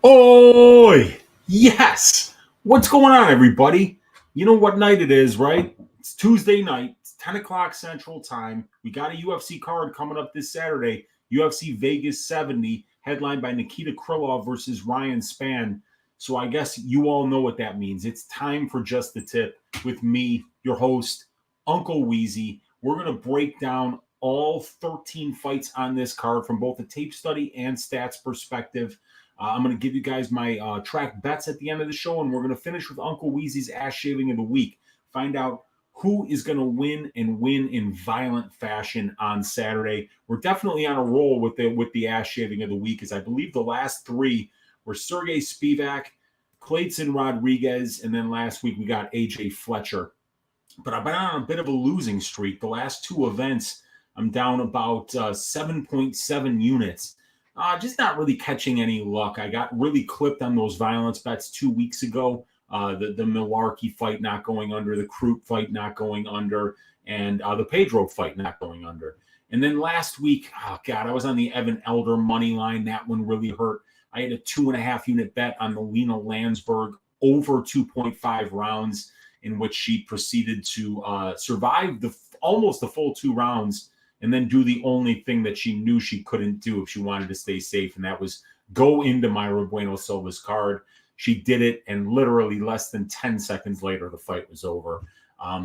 Oh, yes. What's going on, everybody? You know what night it is, right? It's Tuesday night. It's 10 o'clock Central Time. We got a UFC card coming up this Saturday. UFC Vegas 70, headlined by Nikita Krylov versus Ryan Spann. So I guess you all know what that means. It's time for Just the Tip with me, your host, Uncle Weezy. We're going to break down all 13 fights on this card from both a tape study and stats perspective. I'm going to give you guys my track bets at the end of the show, and we're going to finish with Uncle Weezy's ass shaving of the week. Find out who is going to win and win in violent fashion on Saturday. We're definitely on a roll with the ass shaving of the week, as I believe the last three were Sergey Spivak, Clayton Rodriguez, and then last week we got AJ Fletcher. But I've been on a bit of a losing streak. The last two events, I'm down about 7.7 units. Just not really catching any luck. I got really clipped on those violence bets 2 weeks ago. The Milwaukee fight not going under, the Crute fight not going under, and the Pedro fight not going under. And then last week, I was on the Evan Elder money line. That one really hurt. I had a 2.5 unit bet on the Lena Landsberg over 2.5 rounds, in which she proceeded to survive almost the full 2 rounds and then do the only thing that she knew she couldn't do if she wanted to stay safe, and that was go into Mayra Bueno Silva's card. She did it, and literally less than 10 seconds later, the fight was over.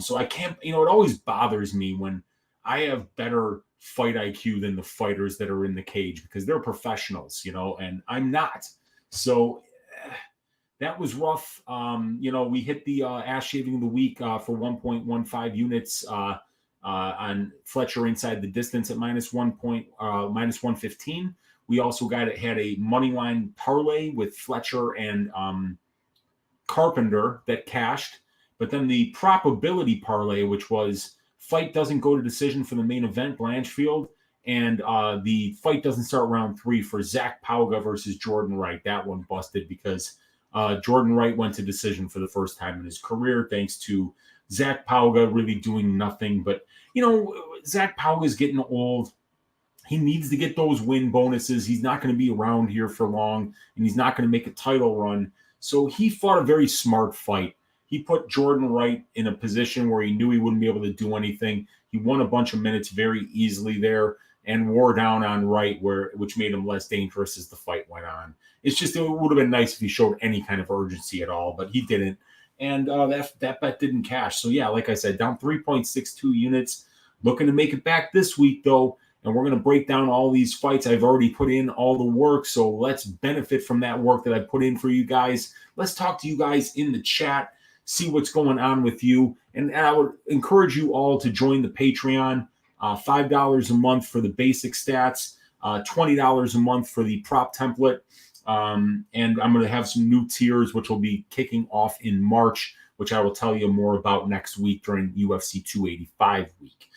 So I can't, it always bothers me when I have better fight IQ than the fighters that are in the cage, because they're professionals, and I'm not. So that was rough. We hit the ass shaving of the week for 1.15 units on Fletcher inside the distance at minus 115. We also had a money line parlay with Fletcher and Carpenter that cashed. But then the probability parlay, which was fight doesn't go to decision for the main event, Blanchfield, and the fight doesn't start round 3 for Zach Pauga versus Jordan Wright. That one busted because Jordan Wright went to decision for the first time in his career, thanks to Zach Pauga really doing nothing. But, Zach Pauga is getting old. He needs to get those win bonuses. He's not going to be around here for long, and he's not going to make a title run. So he fought a very smart fight. He put Jordan Wright in a position where he knew he wouldn't be able to do anything. He won a bunch of minutes very easily there and wore down on Wright, which made him less dangerous as the fight went on. It's just, it would have been nice if he showed any kind of urgency at all, but he didn't. And that bet didn't cash. So, yeah, like I said, down 3.62 units. Looking to make it back this week, though. And we're going to break down all these fights. I've already put in all the work, so let's benefit from that work that I put in for you guys. Let's talk to you guys in the chat, see what's going on with you. And I would encourage you all to join the Patreon. $5 a month for the basic stats, $20 a month for the prop template. And I'm going to have some new tiers, which will be kicking off in March, which I will tell you more about next week during UFC 285 week.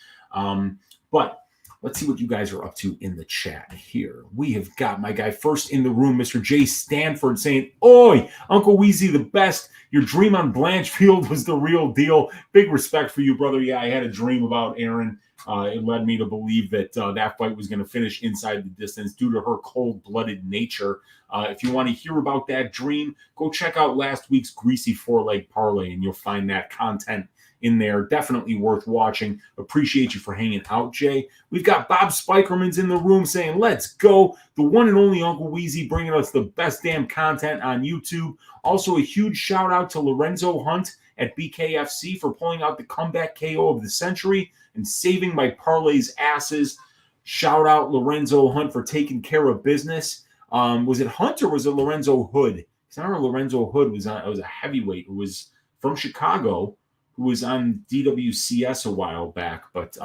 But let's see what you guys are up to in the chat here. We have got my guy first in the room, Mr. Jay Stanford, saying, "Oi, Uncle Weezy, the best. Your dream on Blanchfield was the real deal. Big respect for you, brother. Yeah, I had a dream about Aaron. It led me to believe that that fight was going to finish inside the distance due to her cold-blooded nature. If you want to hear about that dream, go check out last week's Greasy 4-Leg Parlay, and you'll find that content in there. Definitely worth watching. Appreciate you for hanging out, Jay. We've got Bob Spikerman's in the room saying, let's go. The one and only Uncle Weezy bringing us the best damn content on YouTube. Also, a huge shout out to Lorenzo Hunt at BKFC for pulling out the comeback KO of the century and saving my parlay's asses. Shout out Lorenzo Hunt for taking care of business. Was it Hunt or was it Lorenzo Hood? Because I remember Lorenzo Hood was a heavyweight who was from Chicago, who was on DWCS a while back. But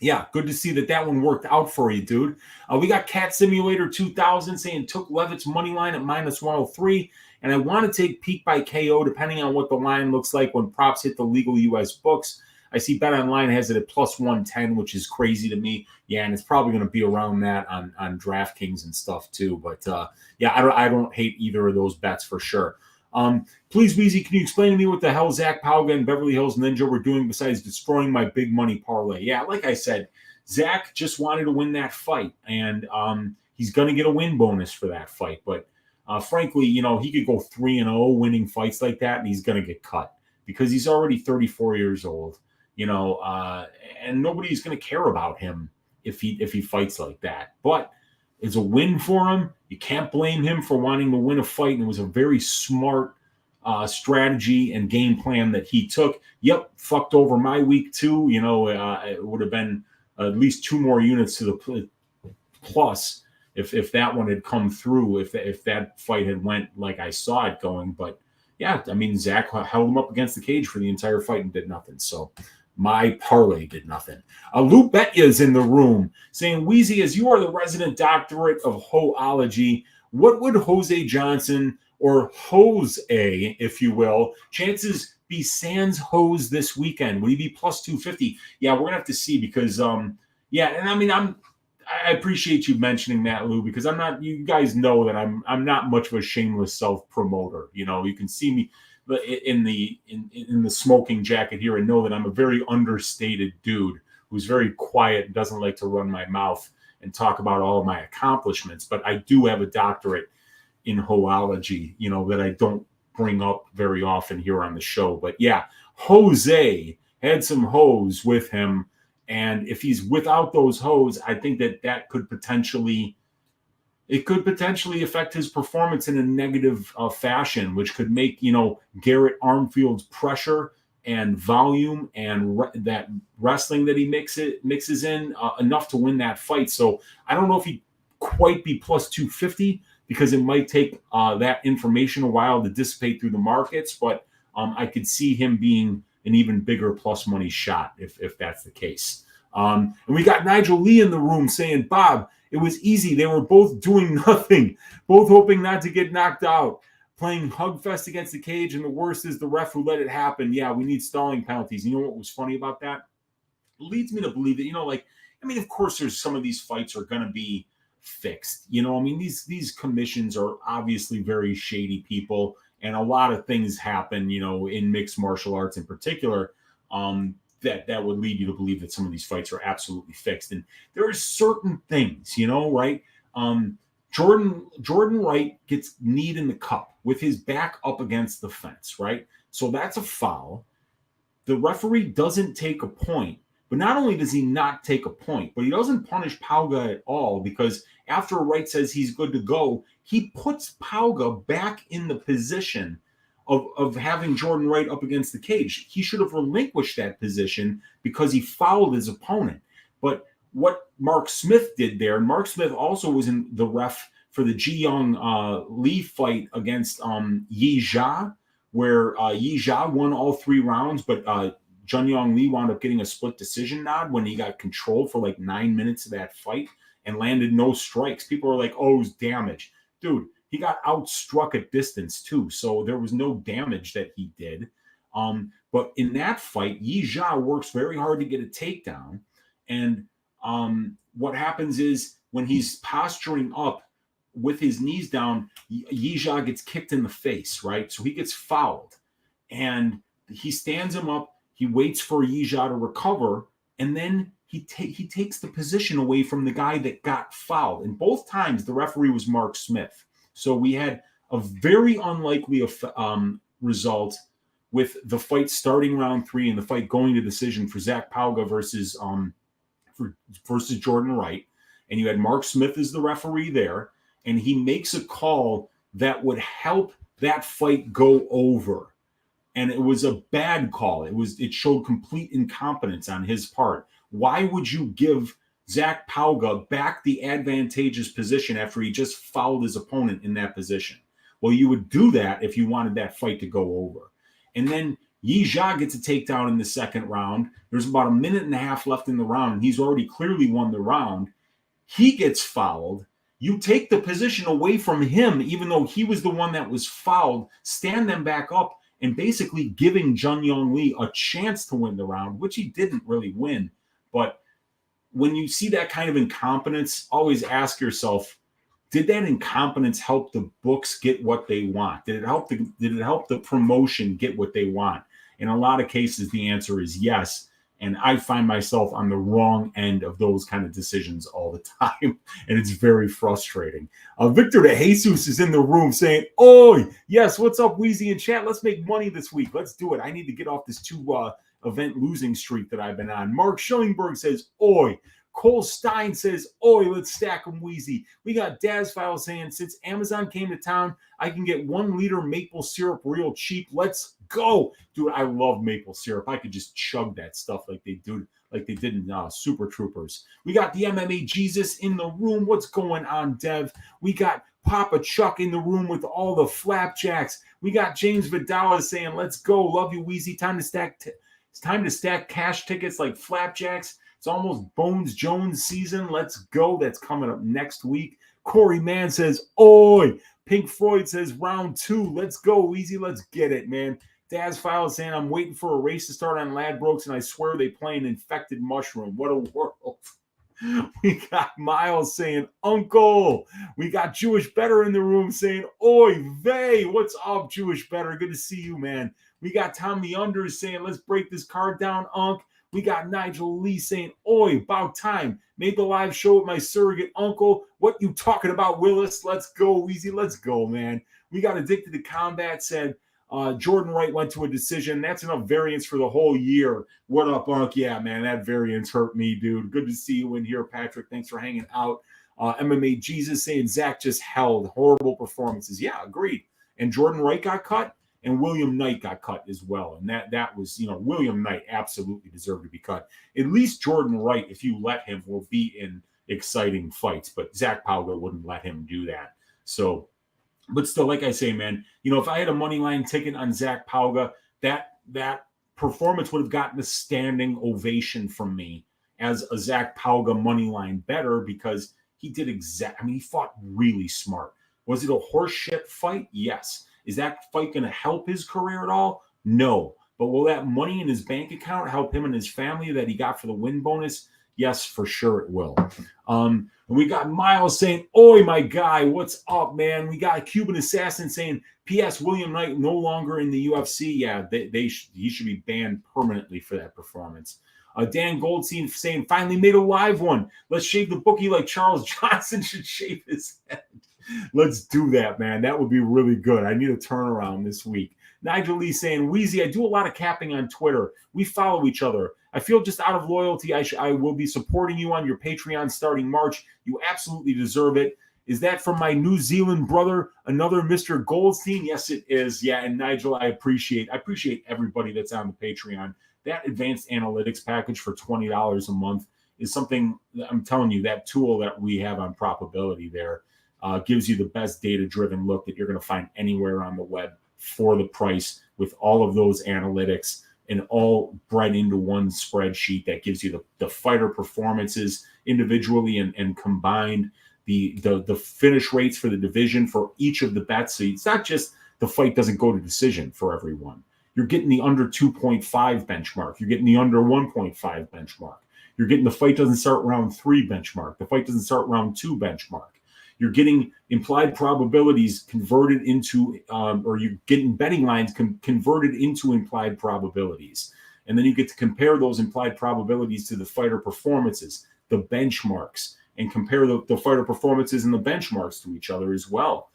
yeah, good to see that one worked out for you, dude. We got Cat Simulator 2000 saying took Leavitt's money line at minus 103. And I want to take peak by KO depending on what the line looks like when props hit the legal U.S. books. I see BetOnline has it at plus 110, which is crazy to me. Yeah, and it's probably going to be around that on DraftKings and stuff too. But yeah, I don't hate either of those bets for sure. Please, Weezy, can you explain to me what the hell Zach Pauga and Beverly Hills Ninja were doing besides destroying my big money parlay? Yeah, like I said, Zach just wanted to win that fight, and he's going to get a win bonus for that fight. But Frankly, he could go 3-0 winning fights like that, and he's going to get cut because he's already 34 years old, and nobody's going to care about him if he fights like that. But it's a win for him. You can't blame him for wanting to win a fight, and it was a very smart strategy and game plan that he took. Yep, fucked over my week too. It would have been at least 2 more units to the plus if that one had come through, if that fight had went like I saw it going. But yeah, I mean, Zach held him up against the cage for the entire fight and did nothing. So my parlay did nothing. Lou Betya is in the room saying, Weezy, as you are the resident doctorate of hoology, what would Jose Johnson, or Jose, if you will, chances be sans hose this weekend? Would he be plus 250? Yeah, we're going to have to see because, yeah, and I mean, I appreciate you mentioning that, Lou, because you guys know that I'm not much of a shameless self-promoter. You can see me in the smoking jacket here and know that I'm a very understated dude who's very quiet and doesn't like to run my mouth and talk about all of my accomplishments. But I do have a doctorate in hoology, that I don't bring up very often here on the show. But yeah, Jose had some hoes with him. And if he's without those hoes, I think that could potentially affect his performance in a negative fashion, which could make, Garrett Armfield's pressure and volume and that wrestling that he mixes in enough to win that fight. So I don't know if he'd quite be plus 250 because it might take that information a while to dissipate through the markets. But I could see him being an even bigger plus money shot if that's the case. And we got Nigel Lee in the room saying, Bob, it was easy. They were both doing nothing, both hoping not to get knocked out, playing hugfest against the cage, and the worst is the ref who let it happen. Yeah, we need stalling penalties. You know what was funny about that? It leads me to believe that, of course there's some of these fights are going to be fixed. These commissions are obviously very shady people, and a lot of things happen, in mixed martial arts in particular, that would lead you to believe that some of these fights are absolutely fixed. And there are certain things, right? Jordan Wright gets kneed in the cup with his back up against the fence, right? So that's a foul. The referee doesn't take a point, but not only does he not take a point, but he doesn't punish Pauga at all, because after Wright says he's good to go, he puts Pauga back in the position of having Jordan Wright up against the cage. He should have relinquished that position because he fouled his opponent. But what Mark Smith did there, and Mark Smith also was in the ref for the Ji Young Lee fight against Yi Jia, where Yi Jia won all 3 rounds, but Jun Yong Lee wound up getting a split decision nod when he got controlled for like 9 minutes of that fight and landed no strikes. People are like, oh, it was damage. Dude, he got outstruck at distance too, so there was no damage that he did. But in that fight, Yi Jia works very hard to get a takedown. And what happens is when he's posturing up with his knees down, Yi Jia gets kicked in the face, right? So he gets fouled. And he stands him up. He waits for Yi Jia to recover. And then he takes the position away from the guy that got fouled. And both times, the referee was Mark Smith. So we had a very unlikely result with the fight starting round 3 and the fight going to decision for Zach Pauga versus Jordan Wright. And you had Mark Smith as the referee there, and he makes a call that would help that fight go over. And it was a bad call. It showed complete incompetence on his part. Why would you give Zach Pauga back the advantageous position after he just fouled his opponent in that position? Well, you would do that if you wanted that fight to go over. And then Yi Jia gets a takedown in the second round. There's about a minute and a half left in the round, and he's already clearly won the round. He gets fouled. You take the position away from him, even though he was the one that was fouled, stand them back up, and basically giving Jun Yong Lee a chance to win the round, which he didn't really win. But when you see that kind of incompetence, always ask yourself, did that incompetence help the books get what they want? Did it help the promotion get what they want? In a lot of cases, the answer is yes. And I find myself on the wrong end of those kind of decisions all the time. And it's very frustrating. Victor de Jesus is in the room saying, "Oi, yes, what's up, Weezy in chat? Let's make money this week. Let's do it. I need to get off this 2-event losing streak that I've been on." Mark Schillingberg says, "Oi." Cole Stein says, "Oi, let's stack them, Weezy." We got Dazfile saying, "Since Amazon came to town, I can get 1 liter maple syrup real cheap. Let's go." Dude, I love maple syrup. I could just chug that stuff like they did in Super Troopers. We got the MMA Jesus in the room. What's going on, Dev? We got Papa Chuck in the room with all the flapjacks. We got James Vidala saying, "Let's go. Love you, Weezy. It's time to stack cash tickets like flapjacks. It's almost Bones Jones season. Let's go." That's coming up next week. Corey Mann says, "Oi." Pink Floyd says, "Round 2. Let's go, Weezy. Let's get it, man." Daz File is saying, "I'm waiting for a race to start on Ladbrokes, and I swear they play an infected mushroom. What a world." We got Miles saying, "Uncle." We got Jewish Better in the room saying, "Oi, vey." What's up, Jewish Better? Good to see you, man. We got Tommy Unders saying, "Let's break this card down, Unc." We got Nigel Lee saying, "Oi, about time. Made the live show with my surrogate uncle. What you talking about, Willis? Let's go, Weezy. Let's go, man." We got Addicted to Combat said, Jordan Wright went to a decision. That's enough variance for the whole year. What up, Unc? Yeah, man, that variance hurt me, dude. Good to see you in here, Patrick. Thanks for hanging out. MMA Jesus saying Zach just held horrible performances. Yeah, agreed. And Jordan Wright got cut, and William Knight got cut as well. And that was, William Knight absolutely deserved to be cut. At least Jordan Wright, if you let him, will be in exciting fights. But Zach Powell wouldn't let him do that. So, but still, like I say, man, if I had a money line ticket on Zach Pauga, that performance would have gotten a standing ovation from me as a Zach Pauga money line better, because he did he fought really smart. Was it a horseshit fight? Yes. Is that fight going to help his career at all? No. But will that money in his bank account help him and his family that he got for the win bonus? Yes, for sure it will. And we got Miles saying, "Oi, my guy, what's up, man?" We got a Cuban Assassin saying, "P.S. William Knight no longer in the UFC." Yeah, he should be banned permanently for that performance. Dan Goldstein saying, "Finally made a live one. Let's shave the bookie like Charles Johnson should shave his head." Let's do that, man. That would be really good. I need a turnaround this week. Nigel Lee saying, "Weezy, I do a lot of capping on Twitter. We follow each other. I feel just out of loyalty, I will be supporting you on your Patreon starting March. You absolutely deserve it." Is that from my New Zealand brother, another Mr. Goldstein? Yes, it is. Yeah, and Nigel, I appreciate everybody that's on the Patreon. That advanced analytics package for $20 a month is something, I'm telling you, that tool that we have on Probability there gives you the best data-driven look that you're going to find anywhere on the web for the price, with all of those analytics and all bred into one spreadsheet that gives you the fighter performances individually and combined, the finish rates for the division for each of the bets. So it's not just the fight doesn't go to decision for everyone. You're getting the under 2.5 benchmark. You're getting the under 1.5 benchmark. You're getting the fight doesn't start round 3 benchmark. The fight doesn't start round 2 benchmark. You're getting implied probabilities converted into, or you're getting betting lines converted into implied probabilities. And then you get to compare those implied probabilities to the fighter performances, the benchmarks, and compare the fighter performances and the benchmarks to each other as well.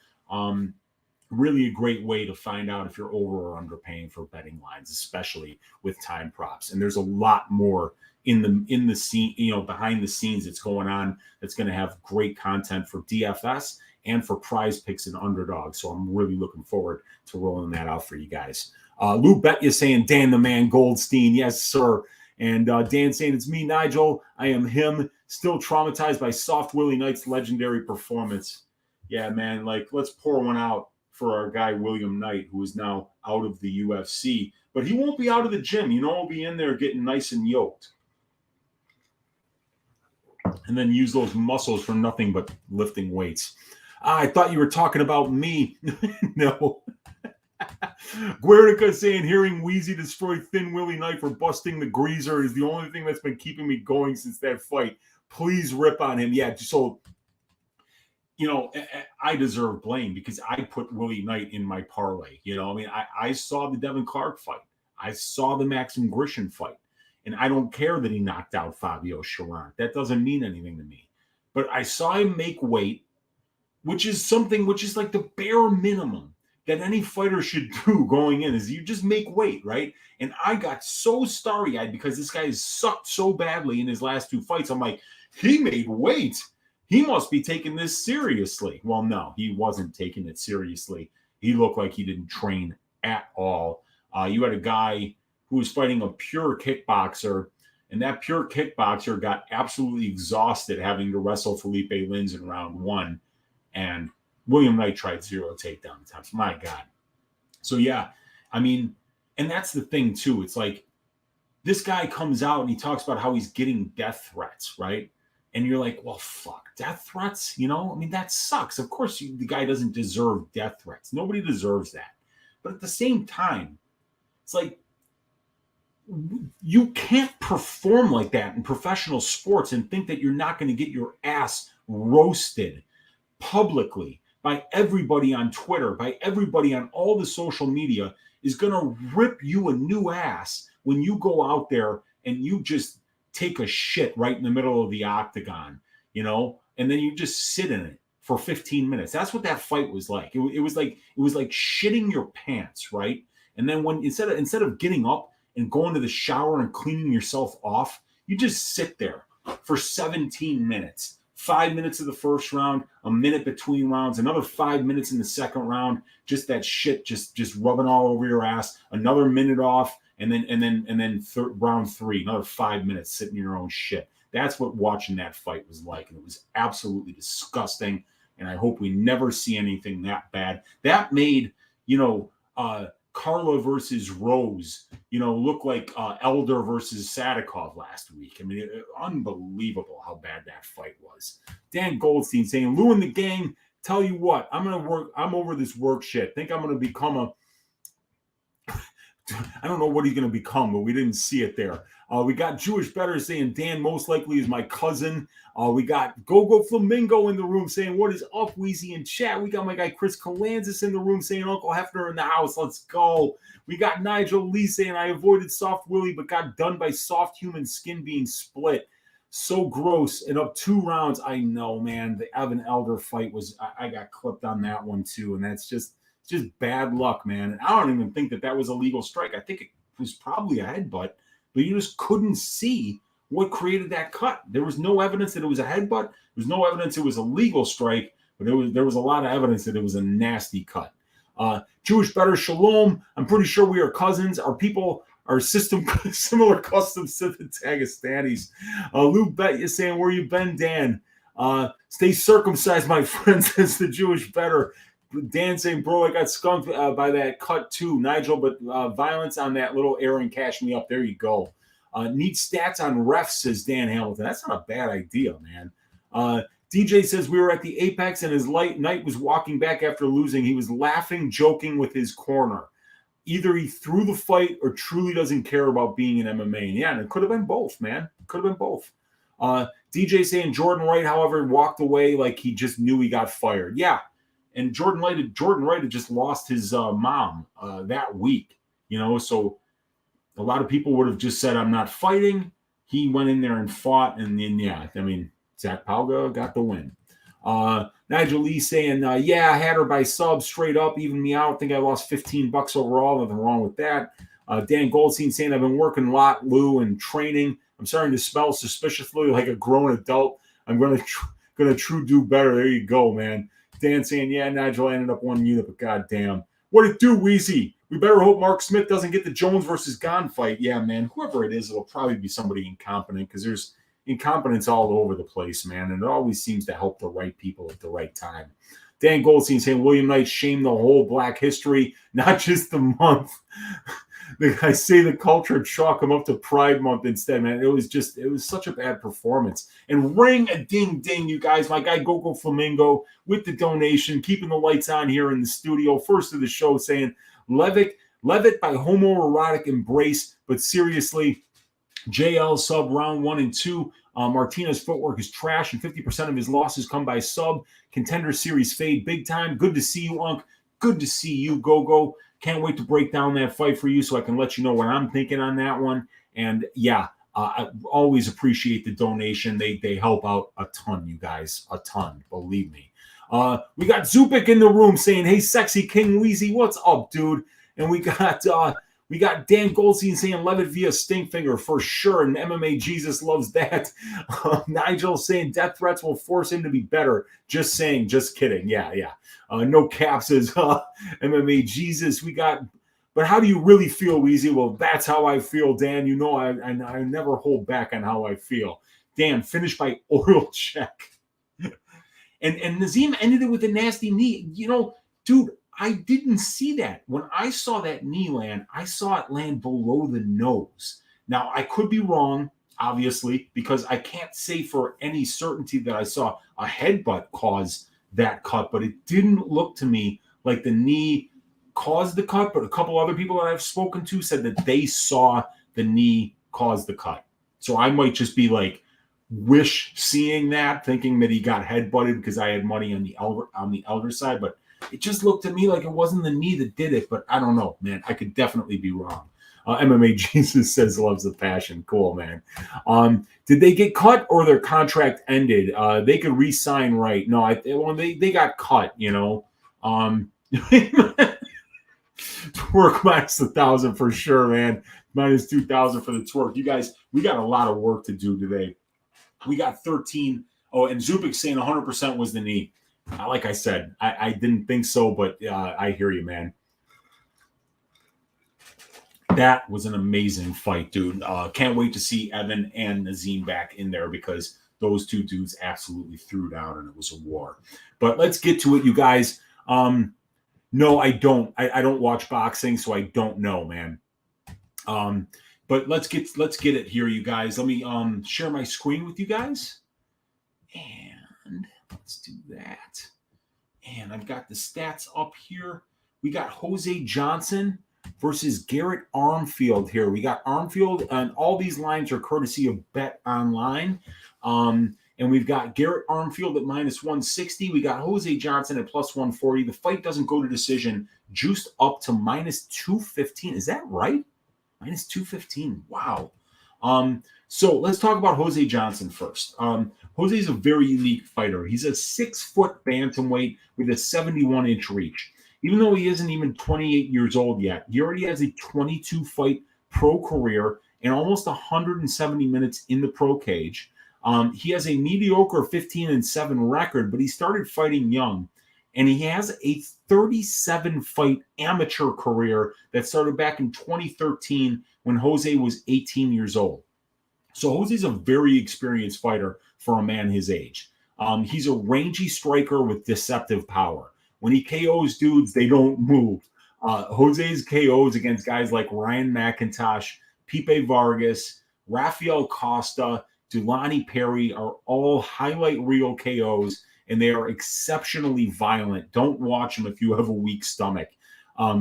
Really a great way to find out if you're over or underpaying for betting lines, especially with time props. And there's a lot more in the scene, behind the scenes that's going on, that's going to have great content for DFS and for Prize Picks and Underdog. So I'm really looking forward to rolling that out for you guys. Lou Betya saying, "Dan the Man Goldstein." Yes, sir. And Dan saying, "It's me, Nigel. I am him. Still traumatized by Soft Willie Knight's legendary performance." Yeah, man. Let's pour one out for our guy William Knight, who is now out of the UFC. But he won't be out of the gym. He'll be in there getting nice and yoked. And then use those muscles for nothing but lifting weights. I thought you were talking about me. No. Guernica saying, "Hearing Weezy destroy Thin Willie Knight for busting the greaser is the only thing that's been keeping me going since that fight. Please rip on him." Yeah, so, I deserve blame because I put Willie Knight in my parlay. I saw the Devin Clark fight. I saw the Maxim Grishin fight. And I don't care that he knocked out Fabio Charant. That doesn't mean anything to me. But I saw him make weight, which is like the bare minimum that any fighter should do going in, is you just make weight, right? And I got so starry-eyed because this guy has sucked so badly in his last 2 fights. I'm like, he made weight. He must be taking this seriously. Well, no, he wasn't taking it seriously. He looked like he didn't train at all. You had a guy who was fighting a pure kickboxer, and that pure kickboxer got absolutely exhausted having to wrestle Felipe Lins in round 1. And William Knight tried 0 takedown attempts. My God. So, yeah, I mean, and that's the thing, too. It's like this guy comes out and he talks about how he's getting death threats, right? And you're like, well, fuck, death threats? You know, I mean, that sucks. Of course, the guy doesn't deserve death threats. Nobody deserves that. But at the same time, it's like, you can't perform like that in professional sports and think that you're not going to get your ass roasted publicly by everybody on Twitter, by everybody on all the social media is going to rip you a new ass when you go out there and you just take a shit right in the middle of the octagon, you know, and then you just sit in it for 15 minutes. That's what that fight was like. It was like shitting your pants, right? And then when instead of getting up and going to the shower and cleaning yourself off, you just sit there for 17 minutes. 5 minutes of the first round, a minute between rounds, another 5 minutes in the second round, just that shit just rubbing all over your ass, another minute off, and then round 3, another 5 minutes sitting in your own shit. That's what watching that fight was like, and it was absolutely disgusting, and I hope we never see anything that bad. That made, Carla versus Rose, look like Elder versus Sadikov last week. I mean, unbelievable how bad that fight was. Dan Goldstein saying, Lou and the gang, tell you what, I'm over this work shit. Think I'm going to become I don't know what he's going to become, but we didn't see it there. We got Jewish Better saying Dan most likely is my cousin. We got Gogo Flamingo in the room saying, what is up, Weezy in chat? We got my guy Chris Kalanzis in the room saying, Uncle Hefner in the house. Let's go. We got Nigel Lee saying, I avoided Soft Willie, but got done by soft human skin being split. So gross. And up 2 rounds. I know, man. The Evan Elder fight was, I got clipped on that one too. And that's just bad luck, man. And I don't even think that was a legal strike. I think it was probably a headbutt, but you just couldn't see what created that cut. There was no evidence that it was a headbutt. There was no evidence it was a legal strike, but there was a lot of evidence that it was a nasty cut. Jewish Better Shalom. I'm pretty sure we are cousins. Our people are similar customs to the Dagestanis. Lou Bet is saying, where you been, Dan? Stay circumcised, my friend, says the Jewish Better. Dan saying, bro, I got skunked by that cut too, Nigel, but violence on that little Aaron cashed me up. There you go. Need stats on refs, says Dan Hamilton. That's not a bad idea, man. DJ says we were at the Apex and his Knight was walking back after losing. He was laughing, joking with his corner. Either he threw the fight or truly doesn't care about being in MMA. And yeah, and it could have been both, man. Could have been both. DJ saying Jordan Wright, however, walked away like he just knew he got fired. Yeah. And Jordan Wright had just lost his mom that week, so a lot of people would have just said, I'm not fighting. He went in there and fought, and then, Zach Pauga got the win. Nigel Lee saying, I had her by sub straight up, even me out. I think I lost $15 overall. Nothing wrong with that. Dan Goldstein saying, I've been working a lot, Lou, and training. I'm starting to smell suspiciously like a grown adult. I'm going to do better. There you go, man. Dan saying, Nigel ended up 1 unit, but goddamn. What it do, Weezy? We better hope Mark Smith doesn't get the Jones versus Gone fight. Yeah, man, whoever it is, it'll probably be somebody incompetent because there's incompetence all over the place, man, and it always seems to help the right people at the right time. Dan Goldstein saying, William Knight shamed the whole Black history, not just the month. I say the culture, chalk him up to Pride Month instead, man. It was such a bad performance. And ring a ding ding, you guys. My guy Gogo Flamingo with the donation, keeping the lights on here in the studio. First of the show saying, Leavitt by homoerotic embrace, but seriously, JL sub round 1 and 2. Martinez footwork is trash, and 50% of his losses come by sub. Contender series fade big time. Good to see you, Unk. Good to see you, Gogo. Can't wait to break down that fight for you so I can let you know what I'm thinking on that one. And yeah, I always appreciate the donation. They help out a ton, you guys, a ton, believe me. We got Zupik in the room saying, "Hey, sexy King Weezy, what's up, dude?" And we got Dan Goldstein saying, "Leavitt via Stinkfinger for sure." And MMA Jesus loves that. Nigel saying, "Death threats will force him to be better." Just saying, just kidding. Yeah. No caps says MMA Jesus. We got. But how do you really feel, Weezy? Well, that's how I feel, Dan. You know, I never hold back on how I feel. Dan, finished by oil check. And Nazim ended it with a nasty knee. You know, dude, I didn't see that. When I saw that knee land, I saw it land below the nose. Now, I could be wrong, obviously, because I can't say for any certainty that I saw a headbutt cause that cut, but it didn't look to me like the knee caused the cut, but a couple other people that I've spoken to said that they saw the knee cause the cut. So I might just be like, seeing that, thinking that he got headbutted because I had money on the elder side, but it just looked to me like it wasn't the knee that did it. But I don't know, man. I could definitely be wrong. MMA Jesus says loves the passion. Cool, man. Did they get cut or their contract ended? They could re-sign, right? No, they got cut. You know, twerk minus 1,000 for sure, man. Minus 2,000 for the twerk. You guys, we got a lot of work to do today. We got 13. Oh, and Zubik saying 100% was the knee. Like I said, I didn't think so, but I hear you, man. That was an amazing fight, dude. Can't wait to see Evan and Nazim back in there because those two dudes absolutely threw down and it was a war. But let's get to it, you guys. No, I don't. I don't watch boxing, so I don't know, man. But let's get it here, you guys. Let me share my screen with you guys. And let's do that. And I've got the stats up here. We got Jose Johnson versus Garrett Armfield here. We got Armfield, and all these lines are courtesy of Bet Online. And we've got Garrett Armfield at minus 160. We got Jose Johnson at plus 140. The fight doesn't go to decision, juiced up to minus 215. Is that right? Minus 215. Wow. So let's talk about Jose Johnson first. Jose is a very unique fighter. He's a 6-foot bantamweight with a 71-inch reach. Even though he isn't even 28 years old yet, he already has a 22-fight pro career and almost 170 minutes in the pro cage. He has a mediocre 15-7 record, but he started fighting young. And he has a 37-fight amateur career that started back in 2013 when Jose was 18 years old. So Jose's a very experienced fighter for a man his age. He's a rangy striker with deceptive power. When he KOs dudes, they don't move. Jose's KOs against guys like Ryan McIntosh, Pipe Vargas, Rafael Costa, Dulani Perry are all highlight reel KOs, and they are exceptionally violent. Don't watch him if you have a weak stomach.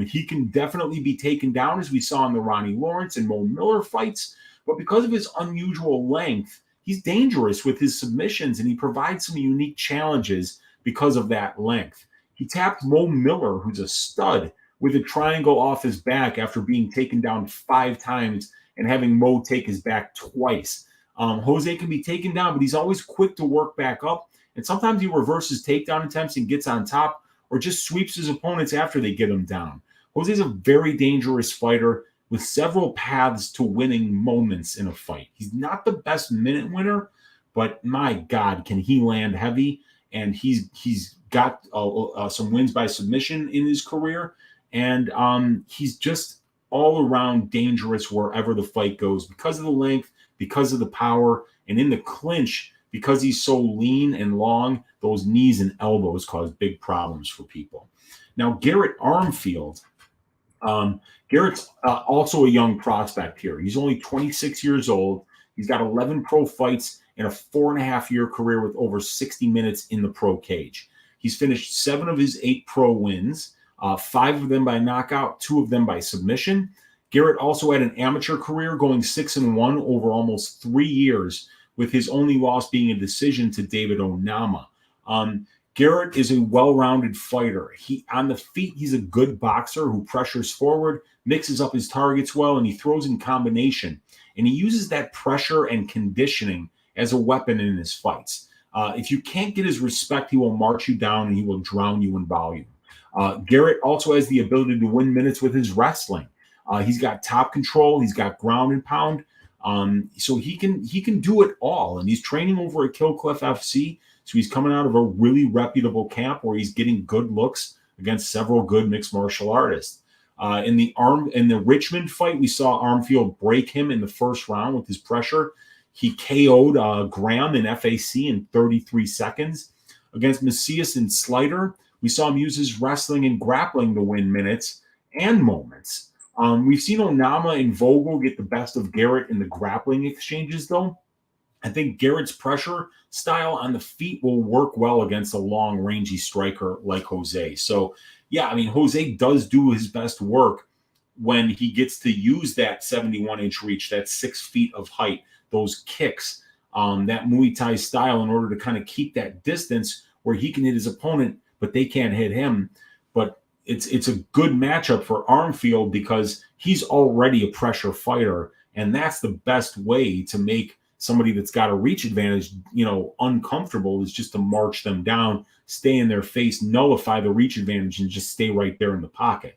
He can definitely be taken down, as we saw in the Ronnie Lawrence and Mo Miller fights, but because of his unusual length, he's dangerous with his submissions, and he provides some unique challenges because of that length. He tapped Mo Miller, who's a stud, with a triangle off his back after being taken down 5 times and having Mo take his back twice. Jose can be taken down, but he's always quick to work back up. And sometimes he reverses takedown attempts and gets on top or just sweeps his opponents after they get him down. Jose's a very dangerous fighter with several paths to winning moments in a fight. He's not the best minute winner, but my God, can he land heavy? And he's got some wins by submission in his career. And he's just all around dangerous wherever the fight goes because of the length, because of the power, and in the clinch, because he's so lean and long, those knees and elbows cause big problems for people. Now, Garrett Armfield, Garrett's also a young prospect here. He's only 26 years old. He's got 11 pro fights and a 4.5-year career with over 60 minutes in the pro cage. He's finished 7 of his 8 pro wins, 5 of them by knockout, 2 of them by submission. Garrett also had an amateur career going 6-1 over almost 3 years, with his only loss being a decision to David Onama. Garrett is a well-rounded fighter. On the feet, he's a good boxer who pressures forward, mixes up his targets well, and he throws in combination. And he uses that pressure and conditioning as a weapon in his fights. If you can't get his respect, he will march you down and he will drown you in volume. Garrett also has the ability to win minutes with his wrestling. He's got top control. He's got ground and pound. So he can do it all. And he's training over at Killcliff FC. So he's coming out of a really reputable camp where he's getting good looks against several good mixed martial artists. In the Richmond fight, we saw Armfield break him in the first round with his pressure. He KO'd Graham in FAC in 33 seconds. Against Macias and Slider, we saw him use his wrestling and grappling to win minutes and moments. We've seen Onama and Vogel get the best of Garrett in the grappling exchanges, though. I think Garrett's pressure style on the feet will work well against a long, rangy striker like Jose. So, yeah, I mean, Jose does do his best work when he gets to use that 71-inch reach, that 6 feet of height, those kicks, that Muay Thai style in order to kind of keep that distance where he can hit his opponent, but they can't hit him. But it's a good matchup for Armfield because he's already a pressure fighter, and that's the best way to make somebody that's got a reach advantage, uncomfortable, is just to march them down, stay in their face, nullify the reach advantage, and just stay right there in the pocket.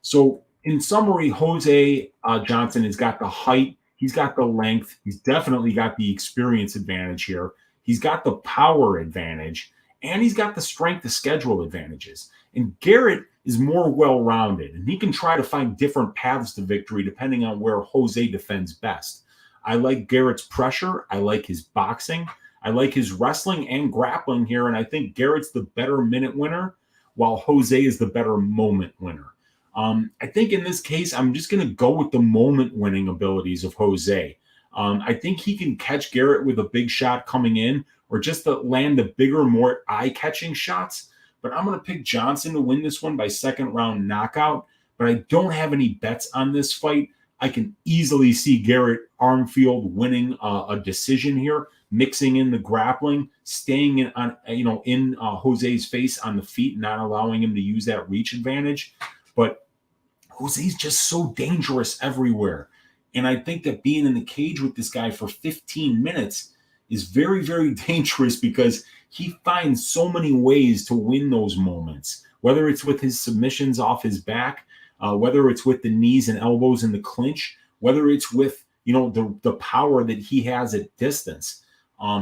So in summary, Jose Johnson has got the height, he's got the length, he's definitely got the experience advantage here, he's got the power advantage, and he's got the strength to schedule advantages. And Garrett is more well-rounded, and he can try to find different paths to victory depending on where Jose defends best. I like Garrett's pressure. I like his boxing. I like his wrestling and grappling here, and I think Garrett's the better minute winner, while Jose is the better moment winner. I think in this case, I'm just going to go with the moment-winning abilities of Jose. I think he can catch Garrett with a big shot coming in, or just to land the bigger, more eye-catching shots. But I'm going to pick Johnson to win this one by second-round knockout. But I don't have any bets on this fight. I can easily see Garrett Armfield winning a decision here, mixing in the grappling, staying in Jose's face on the feet, not allowing him to use that reach advantage. But Jose's just so dangerous everywhere. And I think that being in the cage with this guy for 15 minutes is very, very dangerous because he finds so many ways to win those moments, whether it's with his submissions off his back, whether it's with the knees and elbows in the clinch, whether it's with, the power that he has at distance.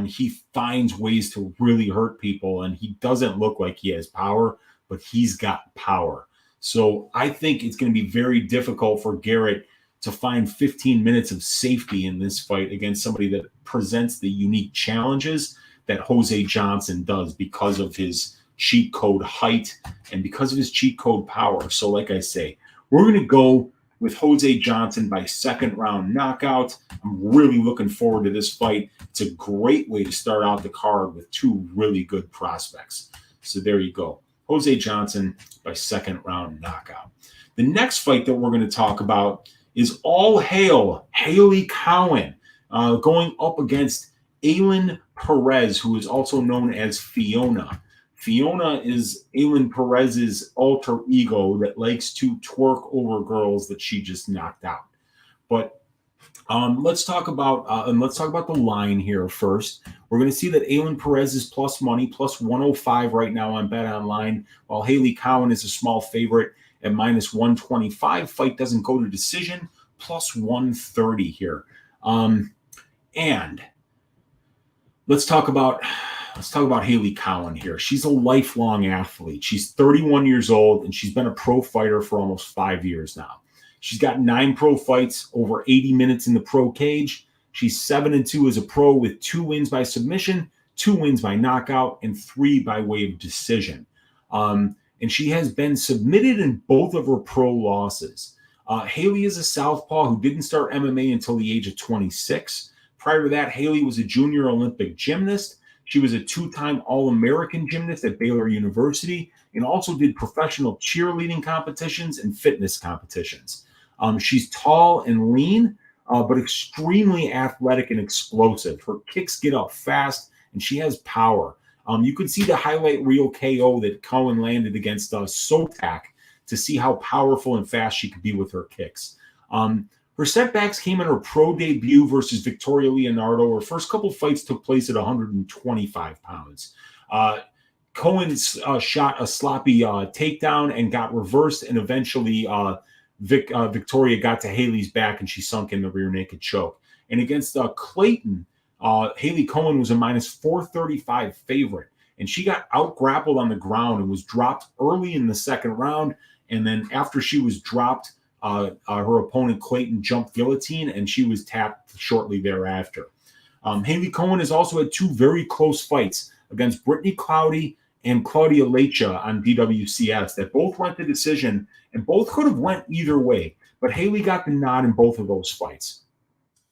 He finds ways to really hurt people, and he doesn't look like he has power, but he's got power. So I think it's going to be very difficult for Garrett to find 15 minutes of safety in this fight against somebody that presents the unique challenges that Jose Johnson does because of his cheat code height and because of his cheat code power. So like I say, we're going to go with Jose Johnson by second-round knockout. I'm really looking forward to this fight. It's a great way to start out the card with two really good prospects. So there you go. Jose Johnson by second-round knockout. The next fight that we're going to talk about is all hail Hailey Cowan going up against Ailin Perez, who is also known as Fiona. Fiona is Ailin Perez's alter ego that likes to twerk over girls that she just knocked out. But let's talk about the line here first. We're going to see that Ailin Perez is plus money, plus 105 right now on Bet Online, while Hailey Cowan is a small favorite at minus 125. Fight doesn't go to decision, plus 130 here. And let's talk about Hailey Cowan here. She's a lifelong athlete. She's 31 years old, and she's been a pro fighter for almost 5 years now. She's got 9 pro fights, over 80 minutes in the pro cage. She's 7-2 as a pro with 2 wins by submission, 2 wins by knockout, and 3 by way of decision. And she has been submitted in both of her pro losses. Hailey is a southpaw who didn't start MMA until the age of 26. Prior to that, Hailey was a junior Olympic gymnast. She was a 2-time All-American gymnast at Baylor University and also did professional cheerleading competitions and fitness competitions. She's tall and lean, but extremely athletic and explosive. Her kicks get up fast, and she has power. You could see the highlight reel KO that Cowan landed against Solecki to see how powerful and fast she could be with her kicks. Her setbacks came in her pro debut versus Victoria Leonardo. Her first couple fights took place at 125 pounds. Cowan shot a sloppy takedown and got reversed, and eventually Victoria got to Hailey's back and she sunk in the rear naked choke. And against Clayton, Hailey Cowan was a minus 435 favorite, and she got out-grappled on the ground and was dropped early in the second round. And then after she was dropped, her opponent Clayton jumped guillotine, and she was tapped shortly thereafter. Hailey Cowan has also had two very close fights against Brittany Cloudy and Claudia Lecha on DWCS that both went to decision, and both could have went either way. But Hailey got the nod in both of those fights.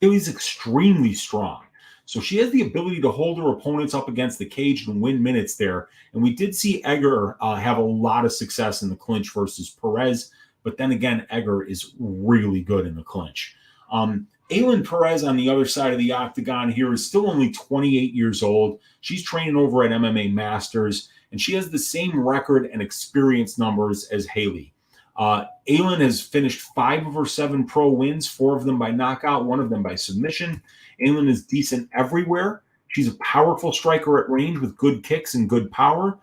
Hailey's extremely strong, so she has the ability to hold her opponents up against the cage and win minutes there. And we did see Egger have a lot of success in the clinch versus Perez, but then again, Egger is really good in the clinch. Ailin Perez on the other side of the octagon here is still only 28 years old. She's training over at MMA Masters, and she has the same record and experience numbers as Hailey. Ailin has finished 5 of her 7 pro wins, 4 of them by knockout, 1 of them by submission. Ailin is decent everywhere. She's a powerful striker at range with good kicks and good power.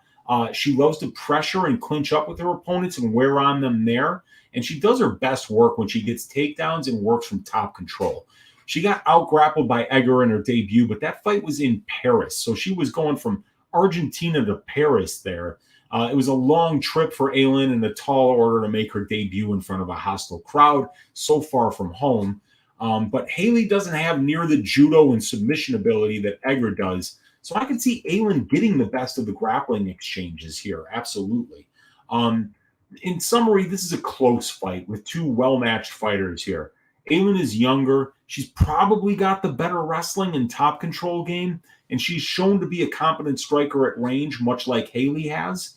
She loves to pressure and clinch up with her opponents and wear on them there. And she does her best work when she gets takedowns and works from top control. She got out-grappled by Egger in her debut, but that fight was in Paris. So she was going from Argentina to Paris there. It was a long trip for Ailin and a tall order to make her debut in front of a hostile crowd so far from home. But Hailey doesn't have near the judo and submission ability that Egger does. So I can see Ailin getting the best of the grappling exchanges here. Absolutely. In summary, this is a close fight with two well-matched fighters here. Ailin is younger. She's probably got the better wrestling and top control game, and she's shown to be a competent striker at range, much like Hailey has.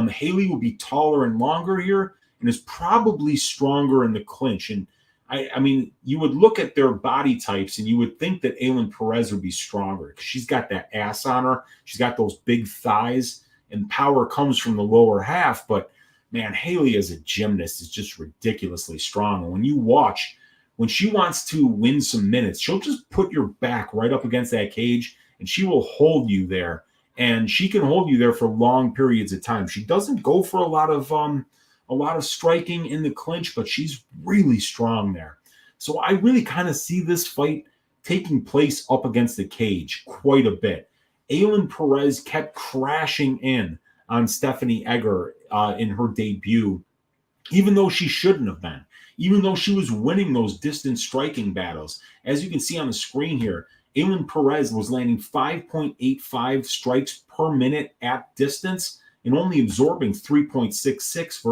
Hailey will be taller and longer here and is probably stronger in the clinch. And I mean, you would look at their body types and you would think that Ailin Perez would be stronger because she's got that ass on her. She's got those big thighs, and power comes from the lower half. But man, Hailey as a gymnast is just ridiculously strong. And when you watch, when she wants to win some minutes, she'll just put your back right up against that cage and she will hold you there. And she can hold you there for long periods of time. She doesn't go for a lot of striking in the clinch, but she's really strong there. So I really kind of see this fight taking place up against the cage quite a bit. Ailin Perez kept crashing in on Stephanie Egger in her debut, even though she shouldn't have been, even though she was winning those distance striking battles. As you can see on the screen here, Ailin Perez was landing 5.85 strikes per minute at distance and only absorbing 3.66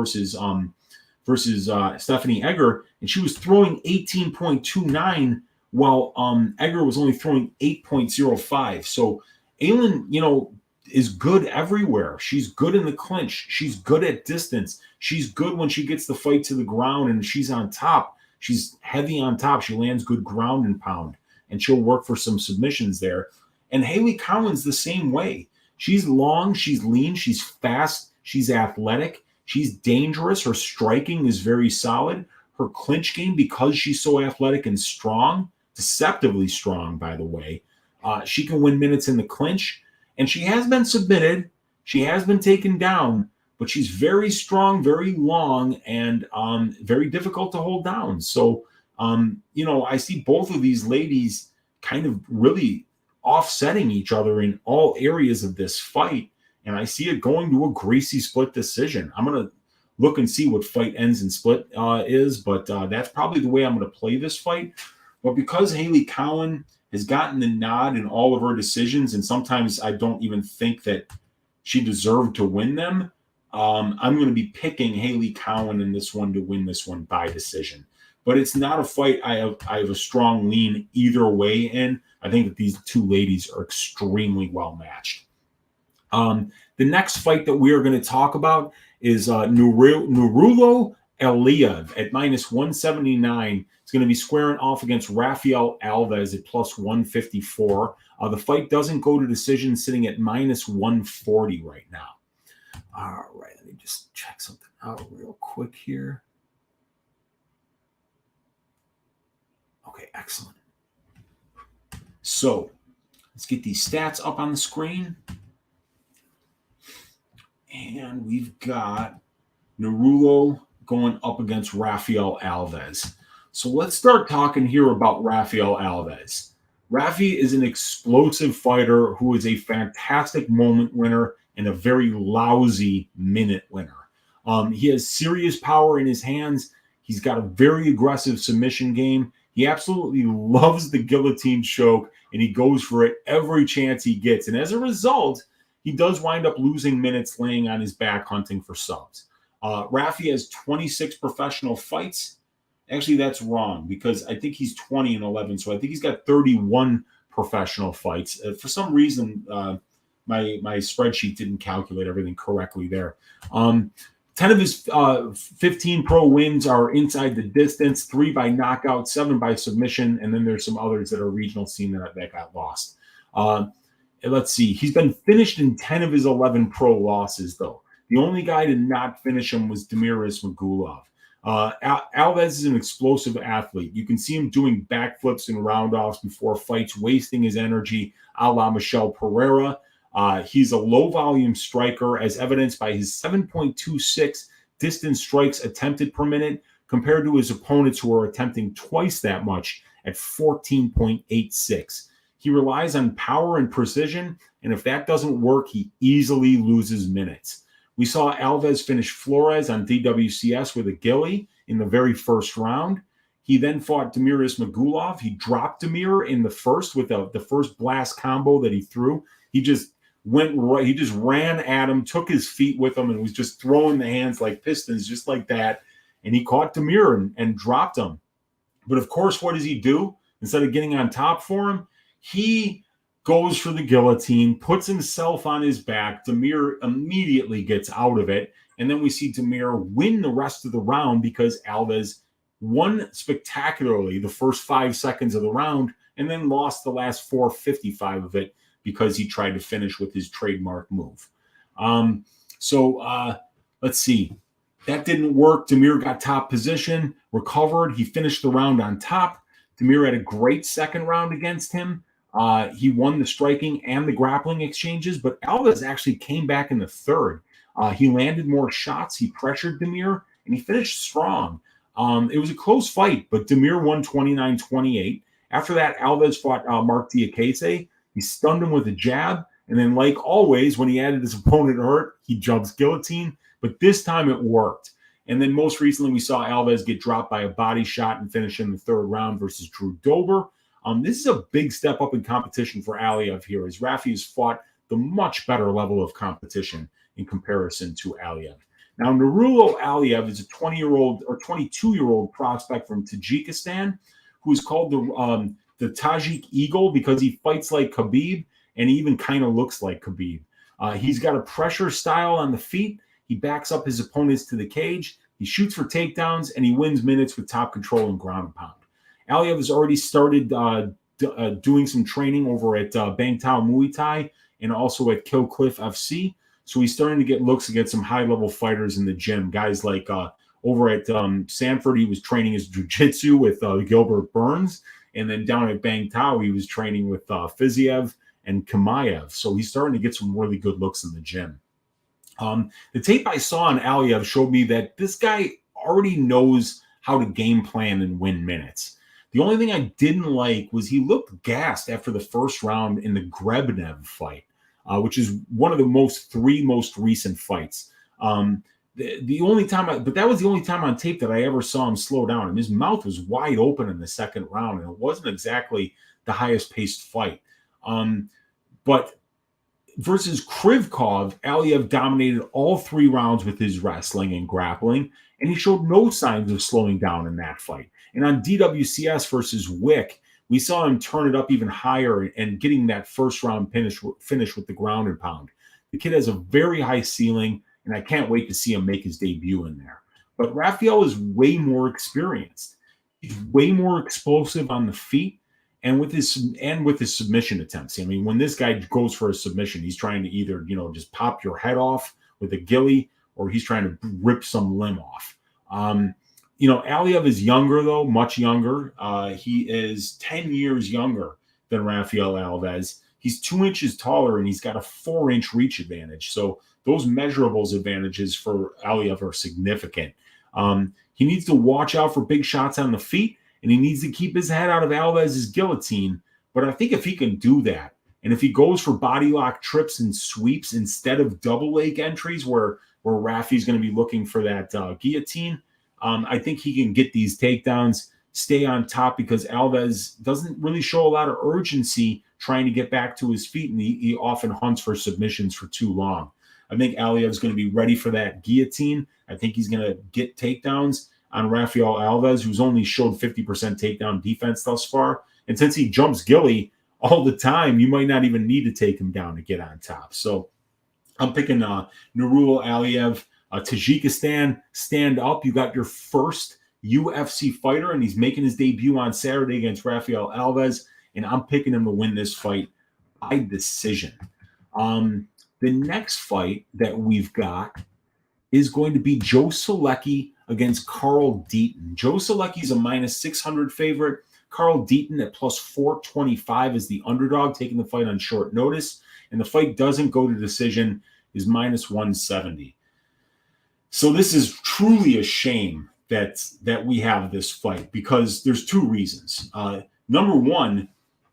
versus Stephanie Egger, and she was throwing 18.29 while Egger was only throwing 8.05. So Ailin, is good everywhere. She's good in the clinch. She's good at distance. She's good when she gets the fight to the ground and she's on top. She's heavy on top. She lands good ground and pound, and she'll work for some submissions there. And Hailey Cowan's the same way. She's long, she's lean, she's fast, she's athletic, she's dangerous. Her striking is very solid. Her clinch game, because she's so athletic and strong, deceptively strong, by the way, she can win minutes in the clinch. And she has been submitted. She has been taken down, but she's very strong, very long, and very difficult to hold down. So, I see both of these ladies kind of really offsetting each other in all areas of this fight. And I see it going to a greasy split decision. I'm going to look and see what fight ends in split is, but that's probably the way I'm going to play this fight. But because Hailey Cowan has gotten the nod in all of her decisions, and sometimes I don't even think that she deserved to win them, I'm going to be picking Hailey Cowan in this one to win this one by decision. But it's not a fight I have a strong lean either way in. I think that these two ladies are extremely well matched. The next fight that we are going to talk about is Nurullo Aliev at minus 179. It's going to be squaring off against Rafael Alves at plus 154. The fight doesn't go to decision, sitting at -140 right now. All right, let me just check something out real quick here. Okay, excellent. So let's get these stats up on the screen. And we've got Nurullo going up against Rafael Alves. So let's start talking here about Rafael Alves. Rafi is an explosive fighter who is a fantastic moment winner and a very lousy minute winner. He has serious power in his hands. He's got a very aggressive submission game. He absolutely loves the guillotine choke, and he goes for it every chance he gets. And as a result, he does wind up losing minutes laying on his back hunting for subs. Rafi has 26 professional fights. Actually, that's wrong because I think he's 20-11. So I think he's got 31 professional fights. For some reason, my spreadsheet didn't calculate everything correctly there. 10 of his 15 pro wins are inside the distance, 3 by knockout, 7 by submission, and then there's some others that are regional scene that got lost. Let's see. He's been finished in 10 of his 11 pro losses, though. The only guy to not finish him was Demeris Magulov. Alves is an explosive athlete. You can see him doing backflips and roundoffs before fights, wasting his energy a la Michel Pereira. He's a low-volume striker, as evidenced by his 7.26 distance strikes attempted per minute, compared to his opponents who are attempting twice that much at 14.86. He relies on power and precision, and if that doesn't work, he easily loses minutes. We saw Alves finish Flores on DWCS with a gilly in the very first round. He then fought Demeris Magulov. He dropped Demir in the first with the first blast combo that he threw. He just went right. He just ran at him, took his feet with him, and was just throwing the hands like pistons, just like that. And he caught Demir and dropped him. But of course, what does he do? Instead of getting on top for him, he goes for the guillotine, puts himself on his back. Demir immediately gets out of it. And then we see Demir win the rest of the round because Alves won spectacularly the first 5 seconds of the round and then lost the last 4:55 of it because he tried to finish with his trademark move. Let's see. That didn't work. Demir got top position, recovered. He finished the round on top. Demir had a great second round against him. He won the striking and the grappling exchanges, but Alves actually came back in the third. He landed more shots. He pressured Demir, and he finished strong. It was a close fight, but Demir won 29-28. After that, Alves fought Mark Diakese. He stunned him with a jab, and then, like always, when he added his opponent hurt, he jumps guillotine, but this time it worked. And then most recently, we saw Alves get dropped by a body shot and finish in the third round versus Drew Dober. This is a big step up in competition for Aliev here, as Rafi has fought the much better level of competition in comparison to Aliev. Now, Nurullo Aliev is a 20-year-old or 22-year-old prospect from Tajikistan who is called the Tajik Eagle because he fights like Khabib and he even kind of looks like Khabib. He's got a pressure style on the feet. He backs up his opponents to the cage. He shoots for takedowns, and he wins minutes with top control and ground and pound. Aliev has already started doing some training over at Bangtao Muay Thai and also at Kill Cliff FC. So he's starting to get looks against some high-level fighters in the gym. Guys like over at Sanford, he was training his jiu-jitsu with Gilbert Burns. And then down at Bangtao, he was training with Fiziev and Kamaev. So he's starting to get some really good looks in the gym. The tape I saw on Aliev showed me that this guy already knows how to game plan and win minutes. The only thing I didn't like was he looked gassed after the first round in the Grebnev fight, which is one of the three most recent fights. The only time, but that was the only time on tape that I ever saw him slow down. And his mouth was wide open in the second round, and it wasn't exactly the highest paced fight. But versus Krivkov, Aliev dominated all 3 rounds with his wrestling and grappling, and he showed no signs of slowing down in that fight. And on DWCS versus Wick, we saw him turn it up even higher and getting that first round finish with the ground and pound. The kid has a very high ceiling, and I can't wait to see him make his debut in there. But Rafael is way more experienced. He's way more explosive on the feet, and with his submission attempts. I mean, when this guy goes for a submission, he's trying to either, just pop your head off with a ghillie, or he's trying to rip some limb off. Aliev is younger, though, much younger. He is 10 years younger than Rafael Alves. He's 2 inches taller, and he's got a 4-inch reach advantage. So those measurables advantages for Aliev are significant. He needs to watch out for big shots on the feet, and he needs to keep his head out of Alves' guillotine. But I think if he can do that, and if he goes for body lock trips and sweeps instead of double leg entries where Rafi's going to be looking for that guillotine, I think he can get these takedowns, stay on top, because Alves doesn't really show a lot of urgency trying to get back to his feet, and he often hunts for submissions for too long. I think Aliev's going to be ready for that guillotine. I think he's going to get takedowns on Rafael Alves, who's only showed 50% takedown defense thus far. And since he jumps ghillie all the time, you might not even need to take him down to get on top. So I'm picking Nurullo Aliev. Tajikistan, stand up. You got your first UFC fighter, and he's making his debut on Saturday against Rafael Alves, and I'm picking him to win this fight by decision. The next fight that we've got is going to be Joe Solecki against Carl Deaton. Joe Solecki is a -600 favorite. Carl Deaton at +425 is the underdog, taking the fight on short notice. And the fight doesn't go to decision, is -170. So this is truly a shame that we have this fight, because there's 2 reasons. Number one,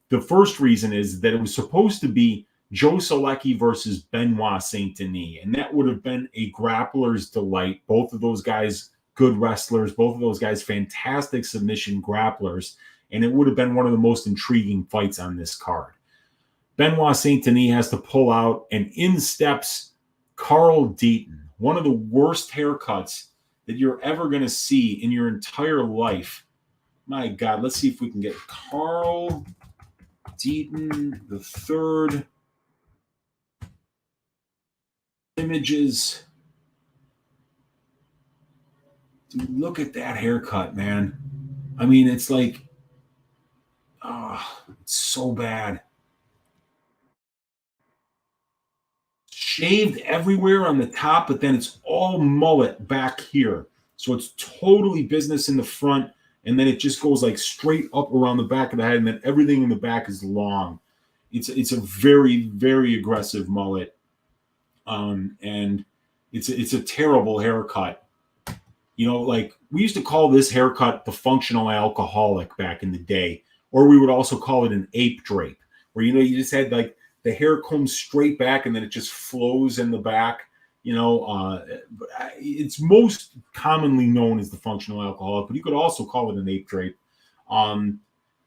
the first reason is that it was supposed to be Joe Solecki versus Benoit Saint-Denis, and that would have been a grappler's delight. Both of those guys, good wrestlers. Both of those guys, fantastic submission grapplers, and it would have been one of the most intriguing fights on this card. Benoit Saint-Denis has to pull out, and in steps Carl Deaton, one of the worst haircuts that you're ever going to see in your entire life. My God, let's see if we can get Carl Deaton the third. Images. Dude, look at that haircut, man. I mean, it's like, it's so bad. Shaved everywhere on the top, but then it's all mullet back here. So it's totally business in the front, and then it just goes like straight up around the back of the head, and then everything in the back is long. It's a very, very aggressive mullet. And it's a terrible haircut. Like we used to call this haircut the functional alcoholic back in the day, or we would also call it an ape drape, where, you just had like the hair comes straight back and then it just flows in the back. It's most commonly known as the functional alcoholic, but you could also call it an ape drape.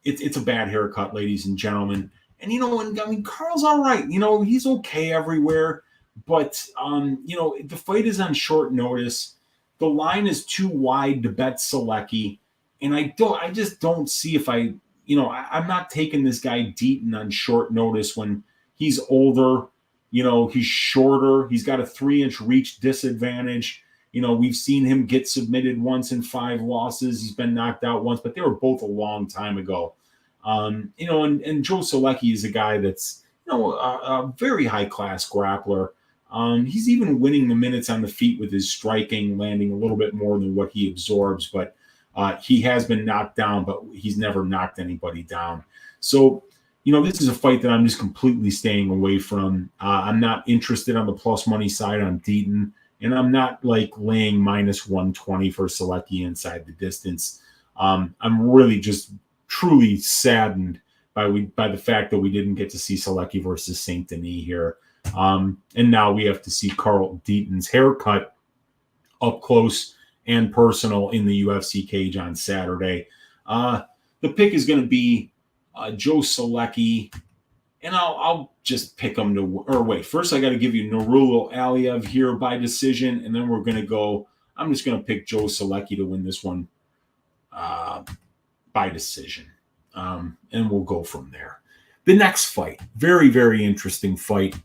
It's a bad haircut, ladies and gentlemen. And, I mean, Carl's all right. He's okay everywhere. But, the fight is on short notice. The line is too wide to bet Solecki. And I just don't see if I'm not taking this guy Deaton on short notice when he's older, he's shorter. He's got a 3-inch reach disadvantage. We've seen him get submitted once in 5 losses. He's been knocked out once, but they were both a long time ago. And Joe Solecki is a guy that's, a very high-class grappler. He's even winning the minutes on the feet with his striking, landing a little bit more than what he absorbs, but he has been knocked down, but he's never knocked anybody down. So, this is a fight that I'm just completely staying away from. I'm not interested on the plus money side on Deaton, and I'm not like laying -120 for Solecki inside the distance. I'm really just truly saddened by the fact that we didn't get to see Solecki versus Saint-Denis here. And now we have to see Carl Deaton's haircut up close and personal in the UFC cage on Saturday. The pick is going to be Joe Solecki, and I'll just pick him to. Or wait, first I got to give you Nurullo Aliev here by decision, and then we're going to go. I'm just going to pick Joe Solecki to win this one by decision, and we'll go from there. The next fight, very, very interesting fight.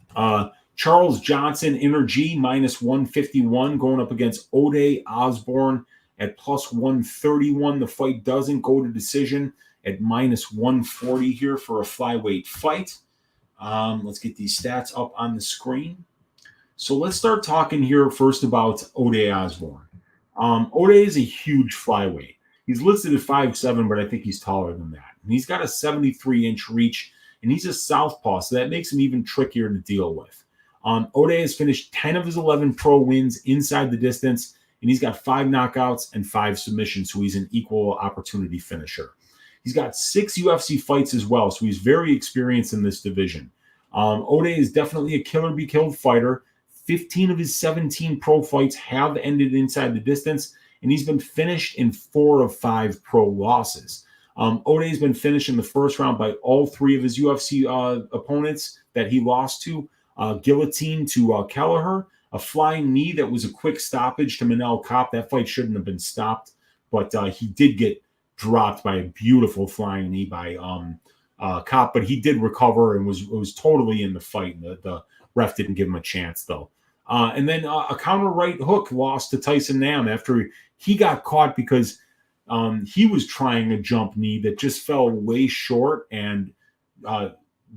Charles Johnson, Energy, -151, going up against Ode Osbourne at +131. The fight doesn't go to decision, at -140 here for a flyweight fight. Let's get these stats up on the screen. So let's start talking here first about Ode Osbourne. Ode is a huge flyweight. He's listed at 5'7", but I think he's taller than that. And he's got a 73-inch reach, and he's a southpaw, so that makes him even trickier to deal with. Ode has finished 10 of his 11 pro wins inside the distance, and he's got 5 knockouts and 5 submissions, so he's an equal opportunity finisher. He's got 6 UFC fights as well, so he's very experienced in this division. Ode is definitely a killer-be-killed fighter. 15 of his 17 pro fights have ended inside the distance, and he's been finished in 4 of 5 pro losses. Ode has been finished in the first round by all 3 of his UFC opponents that he lost to. Guillotine to Kelleher, a flying knee that was a quick stoppage to Manel Kopp. That fight shouldn't have been stopped, but he did get dropped by a beautiful flying knee by Kopp, but he did recover and was totally in the fight. The ref didn't give him a chance, though. And then a counter right hook lost to Tyson Nam after he got caught because he was trying a jump knee that just fell way short, and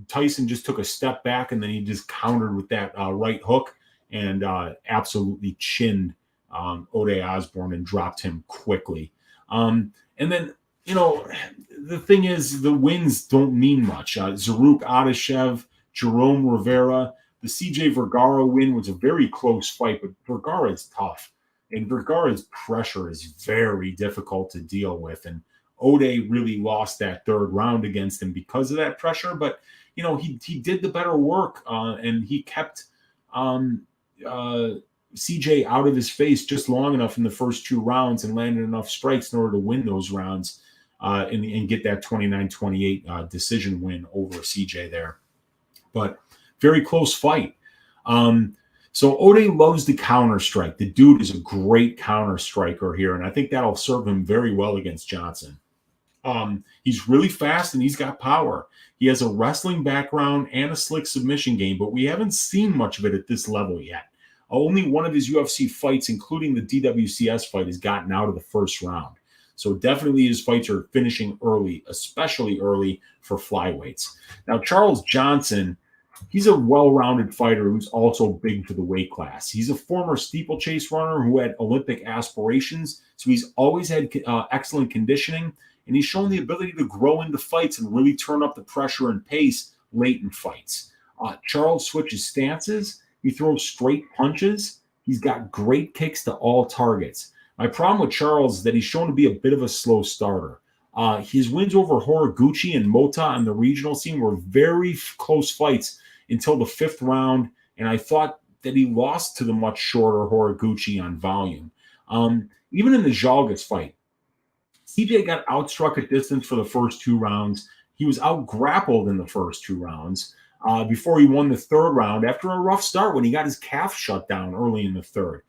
Tyson just took a step back, and then he just countered with that right hook and absolutely chinned Ode Osbourne and dropped him quickly. And then, the thing is, the wins don't mean much. Zaruk Adeshev, Jerome Rivera, the CJ Vergara win was a very close fight, but Vergara is tough. And Vergara's pressure is very difficult to deal with. And Ode really lost that 3rd round against him because of that pressure. But, he did the better work, and he kept CJ out of his face just long enough in the first 2 rounds and landed enough strikes in order to win those rounds and get that 29-28 decision win over CJ there. But very close fight. So Ode loves the counter strike. The dude is a great counter striker here, and I think that'll serve him very well against Johnson. He's really fast and he's got power. He has a wrestling background and a slick submission game, but we haven't seen much of it at this level yet. Only one of his UFC fights, including the DWCS fight, has gotten out of the first round. So definitely his fights are finishing early, especially early for flyweights. Now, Charles Johnson, he's a well-rounded fighter who's also big for the weight class. He's a former steeplechase runner who had Olympic aspirations, so he's always had excellent conditioning, and he's shown the ability to grow into fights and really turn up the pressure and pace late in fights. Charles switches stances. He throws straight punches. He's got great kicks to all targets. My problem with Charles is that he's shown to be a bit of a slow starter. His wins over Horiguchi and Mota on the regional scene were very close fights until the 5th round, and I thought that he lost to the much shorter Horiguchi on volume. Even in the Jalgas fight, CJ got outstruck at distance for the first 2 rounds. He was out-grappled in the first 2 rounds before he won the 3rd round after a rough start when he got his calf shut down early in the 3rd.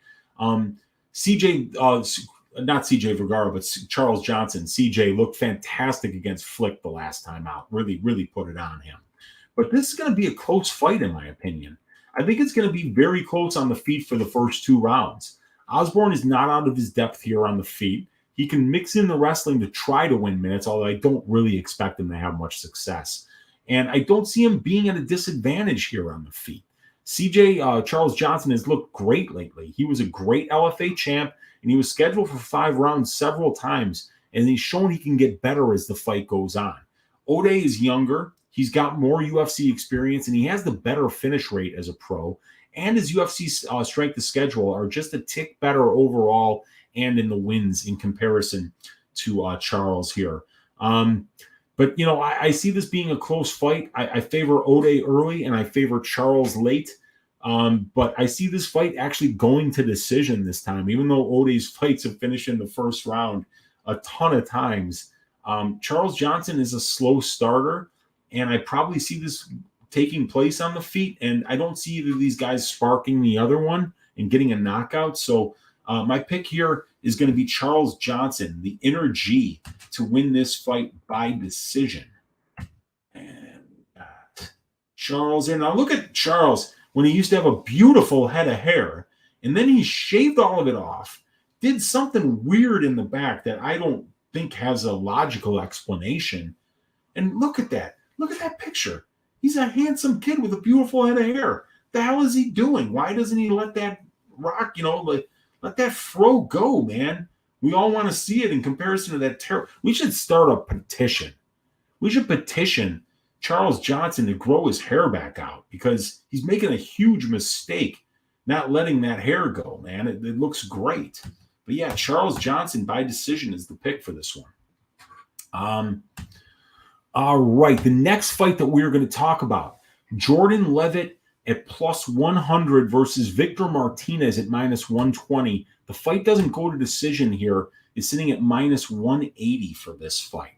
Not CJ Vergara, but Charles Johnson, CJ, looked fantastic against Flick the last time out. Really, really put it on him. But this is going to be a close fight, in my opinion. I think it's going to be very close on the feet for the first 2 rounds. Osbourne is not out of his depth here on the feet. He can mix in the wrestling to try to win minutes, although I don't really expect him to have much success. And I don't see him being at a disadvantage here on the feet. Charles Johnson has looked great lately. He was a great LFA champ, and he was scheduled for 5 rounds several times, and he's shown he can get better as the fight goes on. Ode is younger. He's got more UFC experience, and he has the better finish rate as a pro. And his UFC strength of schedule are just a tick better overall and in the wins in comparison to Charles here. But, I see this being a close fight. I favor Ode early, and I favor Charles late. But I see this fight actually going to decision this time, even though Ode's fights have finished in the first round a ton of times. Charles Johnson is a slow starter, and I probably see this taking place on the feet, and I don't see either of these guys sparking the other one and getting a knockout. So my pick here is going to be Charles Johnson, the inner G, to win this fight by decision. And Charles here. Now look at Charles when he used to have a beautiful head of hair, and then he shaved all of it off, did something weird in the back that I don't think has a logical explanation. And look at that. Look at that picture. He's a handsome kid with a beautiful head of hair. The hell is he doing? Why doesn't he let that rock, let that fro go, man? We all want to see it in comparison to that terror. We should start a petition. We should petition Charles Johnson to grow his hair back out because he's making a huge mistake not letting that hair go, man. It looks great. But yeah, Charles Johnson by decision is the pick for this one. All right, the next fight that we're going to talk about, Jordan Leavitt at plus 100 versus Victor Martinez at minus 120. The fight doesn't go to decision here. It's sitting at minus 180 for this fight.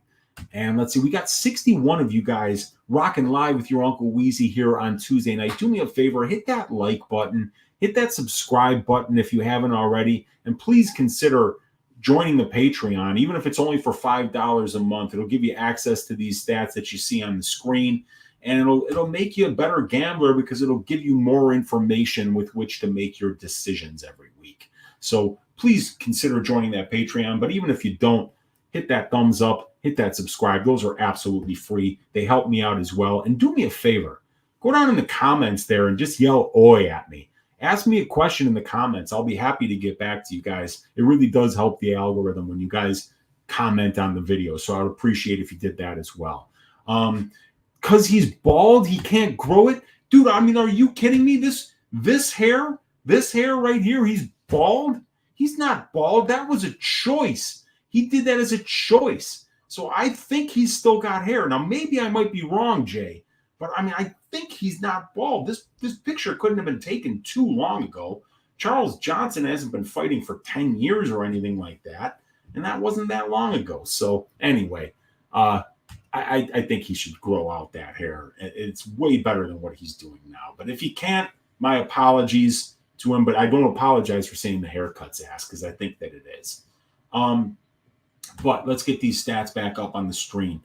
And let's see, we got 61 of you guys rocking live with your Uncle Weezy here on Tuesday night. Do me a favor, hit that like button, hit that subscribe button if you haven't already, and please consider joining the Patreon, even if it's only for $5 a month. It'll give you access to these stats that you see on the screen, and it'll make you a better gambler because it'll give you more information with which to make your decisions every week. So please consider joining that Patreon. But even if you don't, hit that thumbs up, hit that subscribe. Those are absolutely free. They help me out as well. And do me a favor, go down in the comments there and just yell "Oi" at me. Ask me a question in the comments. I'll be happy to get back to you guys. It really does help the algorithm when you guys comment on the video. So I would appreciate if you did that as well. Because he's bald, he can't grow it. Dude, I mean, are you kidding me? This hair right here, he's bald? He's not bald. That was a choice. He did that as a choice. So I think he's still got hair. Now, maybe I might be wrong, Jay. But, I mean, I think he's not bald. This picture couldn't have been taken too long ago. Charles Johnson hasn't been fighting for 10 years or anything like that. And that wasn't that long ago. So, anyway, I think he should grow out that hair. It's way better than what he's doing now. But if he can't, my apologies to him. But I don't apologize for saying the haircut's ass because I think that it is. But let's get these stats back up on the screen.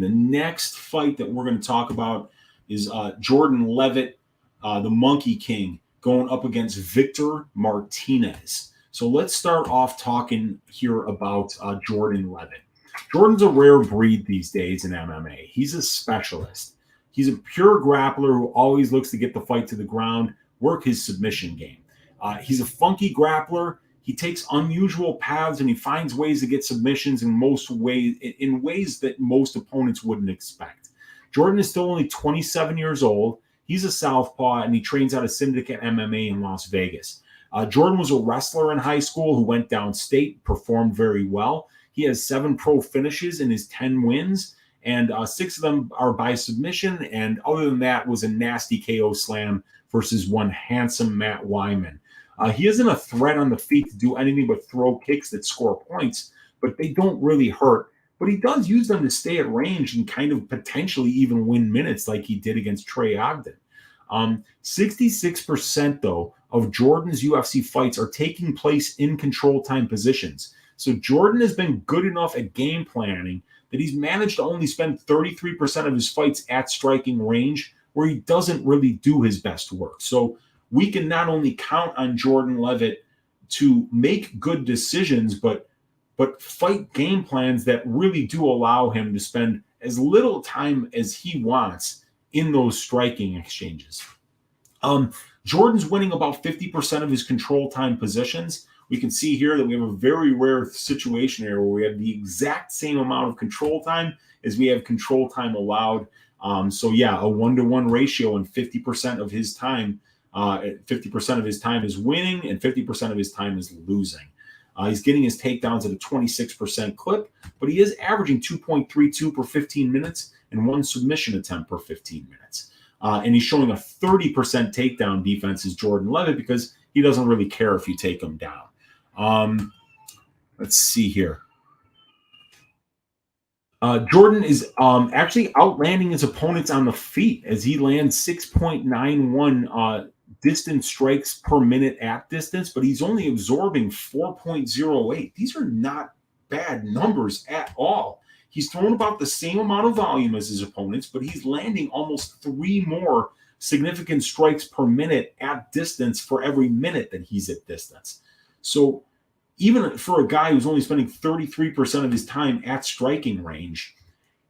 The next fight that we're going to talk about is Jordan Leavitt, the Monkey King, going up against Victor Martinez. So let's start off talking here about Jordan Leavitt. Jordan's a rare breed these days in MMA. He's a specialist. He's a pure grappler who always looks to get the fight to the ground, work his submission game. He's a funky grappler. He takes unusual paths and he finds ways to get submissions in ways that most opponents wouldn't expect. Jordan is still only 27 years old. He's a southpaw and he trains out of Syndicate MMA in Las Vegas. Jordan was a wrestler in high school who went downstate, performed very well. He has 7 pro finishes in his 10 wins, and 6 of them are by submission. And other than that was a nasty KO slam versus one handsome Matt Wyman. He isn't a threat on the feet to do anything but throw kicks that score points, but they don't really hurt. But he does use them to stay at range and kind of potentially even win minutes like he did against Trey Ogden. 66%, though, of Jordan's UFC fights are taking place in control time positions. So Jordan has been good enough at game planning that he's managed to only spend 33% of his fights at striking range, where he doesn't really do his best work. So we can not only count on Jordan Leavitt to make good decisions, but fight game plans that really do allow him to spend as little time as he wants in those striking exchanges. Jordan's winning about 50% of his control time positions. We can see here that we have a very rare situation here where we have the exact same amount of control time as we have control time allowed. So yeah, a 1-to-1 ratio, and 50% of his time 50% of his time is winning and 50% of his time is losing. He's getting his takedowns at a 26% clip, but he is averaging 2.32 per 15 minutes and 1 submission attempt per 15 minutes. And he's showing a 30% takedown defense as Jordan Leavitt because he doesn't really care if you take him down. Let's see here. Jordan is actually outlanding his opponents on the feet as he lands 6.91 distance strikes per minute at distance, but he's only absorbing 4.08. These are not bad numbers at all. He's thrown about the same amount of volume as his opponents, but he's landing almost 3 more significant strikes per minute at distance for every minute that he's at distance. So even for a guy who's only spending 33% of his time at striking range,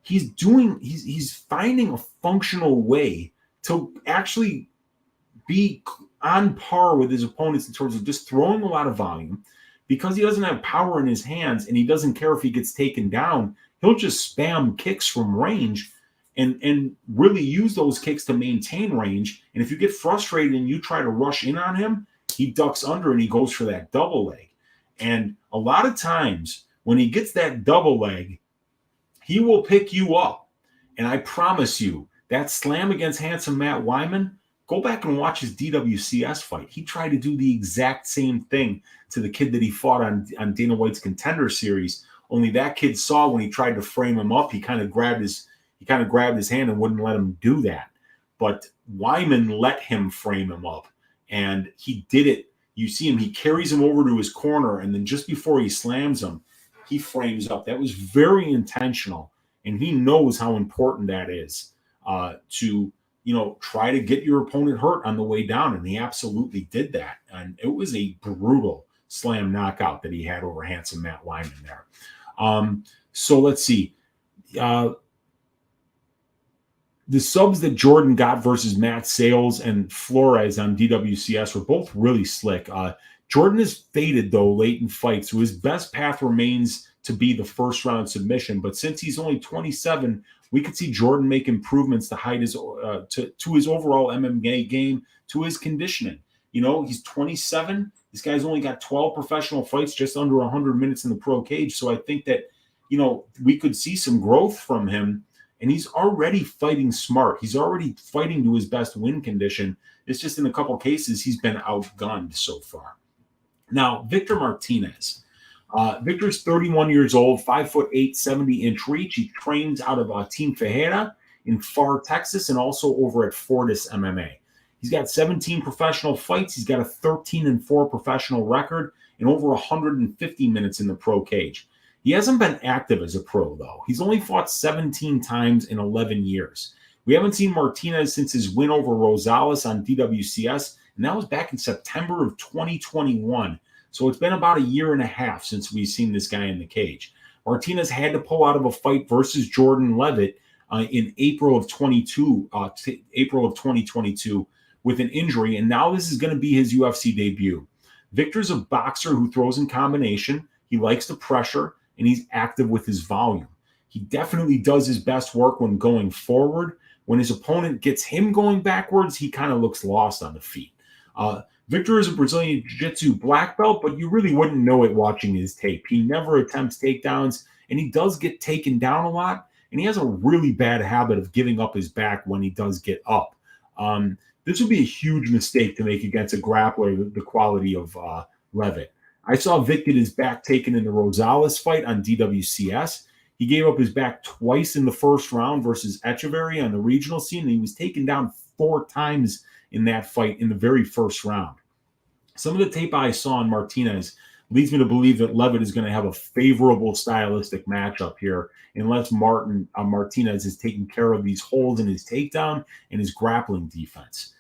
he's finding a functional way to actually be on par with his opponents in terms of just throwing a lot of volume. Because he doesn't have power in his hands and he doesn't care if he gets taken down, he'll just spam kicks from range and really use those kicks to maintain range. And if you get frustrated and you try to rush in on him, he ducks under and he goes for that double leg. And a lot of times when he gets that double leg, he will pick you up. And I promise you, that slam against handsome Matt Wyman, go back and watch his DWCS fight. He tried to do the exact same thing to the kid that he fought on Dana White's Contender Series. Only that kid saw when he tried to frame him up, he kind of grabbed his hand and wouldn't let him do that. But Wyman let him frame him up, and he did it. You see him, he carries him over to his corner, and then just before he slams him, he frames up. That was very intentional, and he knows how important that is to try to get your opponent hurt on the way down, and he absolutely did that. And it was a brutal slam knockout that he had over handsome Matt Wyman there. So let's see. The subs that Jordan got versus Matt Sales and Flores on DWCS were both really slick. Jordan is faded, though, late in fights, so his best path remains to be the first-round submission. But since he's only 27, we could see Jordan make improvements to hide his to his overall MMA game, to his conditioning. He's 27. This guy's only got 12 professional fights, just under 100 minutes in the pro cage. So I think that, we could see some growth from him. And he's already fighting smart. He's already fighting to his best win condition. It's just in a couple cases he's been outgunned so far. Now, Victor Martinez. Victor's 31 years old, 5'8", 70-inch reach. He trains out of Team Fajeda in Far, Texas, and also over at Fortis MMA. He's got 17 professional fights. He's got a 13-4 professional record and over 150 minutes in the pro cage. He hasn't been active as a pro, though. He's only fought 17 times in 11 years. We haven't seen Martinez since his win over Gonzalez on DWCS, and that was back in September of 2021. So it's been about a year and a half since we've seen this guy in the cage. Martinez had to pull out of a fight versus Jordan Leavitt in April of 2022 with an injury, and now this is going to be his UFC debut. Victor's a boxer who throws in combination. He likes to pressure, and he's active with his volume. He definitely does his best work when going forward. When his opponent gets him going backwards, he kind of looks lost on the feet. Victor is a Brazilian Jiu-Jitsu black belt, but you really wouldn't know it watching his tape. He never attempts takedowns, and he does get taken down a lot, and he has a really bad habit of giving up his back when he does get up. This would be a huge mistake to make against a grappler the quality of Leavitt. I saw Vic get his back taken in the Gonzalez fight on DWCS. He gave up his back twice in the first round versus Echeverry on the regional scene, and he was taken down 4 times in that fight in the very first round. Some of the tape I saw on Martinez leads me to believe that Leavitt is going to have a favorable stylistic matchup here unless Martinez is taking care of these holes in his takedown and his grappling defense.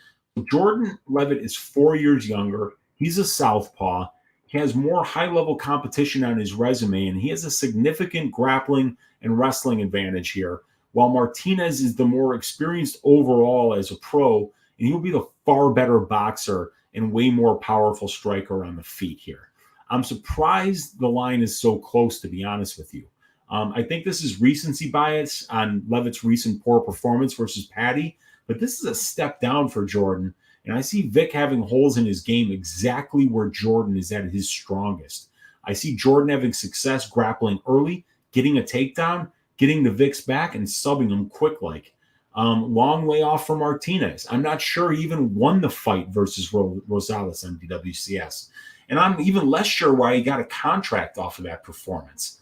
Jordan Leavitt is 4 years younger. He's a southpaw. He has more high-level competition on his resume, and he has a significant grappling and wrestling advantage here, while Martinez is the more experienced overall as a pro, and he'll be the far better boxer and way more powerful striker on the feet here. I'm surprised the line is so close, to be honest with you. I think this is recency bias on Leavitt's recent poor performance versus Patty, but this is a step down for Jordan. And I see Vic having holes in his game exactly where Jordan is at his strongest. I see Jordan having success grappling early, getting a takedown, getting the Vic's back, and subbing him quick like. Long way off from Martinez. I'm not sure he even won the fight versus Gonzalez on DWCS. And I'm even less sure why he got a contract off of that performance.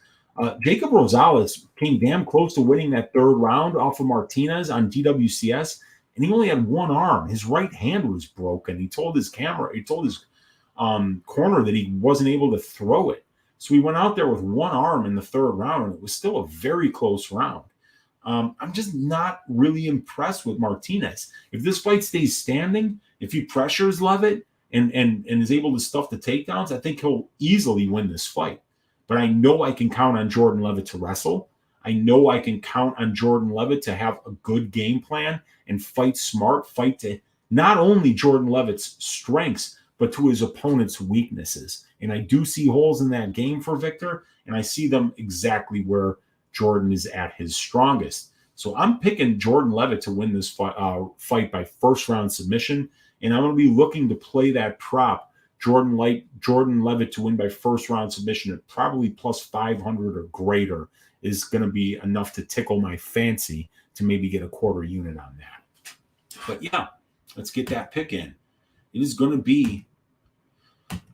Jacob Gonzalez came damn close to winning that 3rd round off of Martinez on DWCS, and he only had one arm. His right hand was broken. He told his corner that he wasn't able to throw it. So he went out there with one arm in the 3rd round, and it was still a very close round. I'm just not really impressed with Martinez. If this fight stays standing, if he pressures Leavitt, and is able to stuff the takedowns, I think he'll easily win this fight. But I know I can count on Jordan Leavitt to wrestle. I know I can count on Jordan Leavitt to have a good game plan and fight smart, fight to not only Jordan Leavitt's strengths, but to his opponent's weaknesses. And I do see holes in that game for Victor, and I see them exactly where Jordan is at his strongest. So I'm picking Jordan Leavitt to win this fight by first-round submission, and I'm going to be looking to play that prop, Jordan Leavitt to win by first-round submission at probably plus 500 or greater is going to be enough to tickle my fancy to maybe get a quarter unit on that. But yeah, let's get that pick in. It is going to be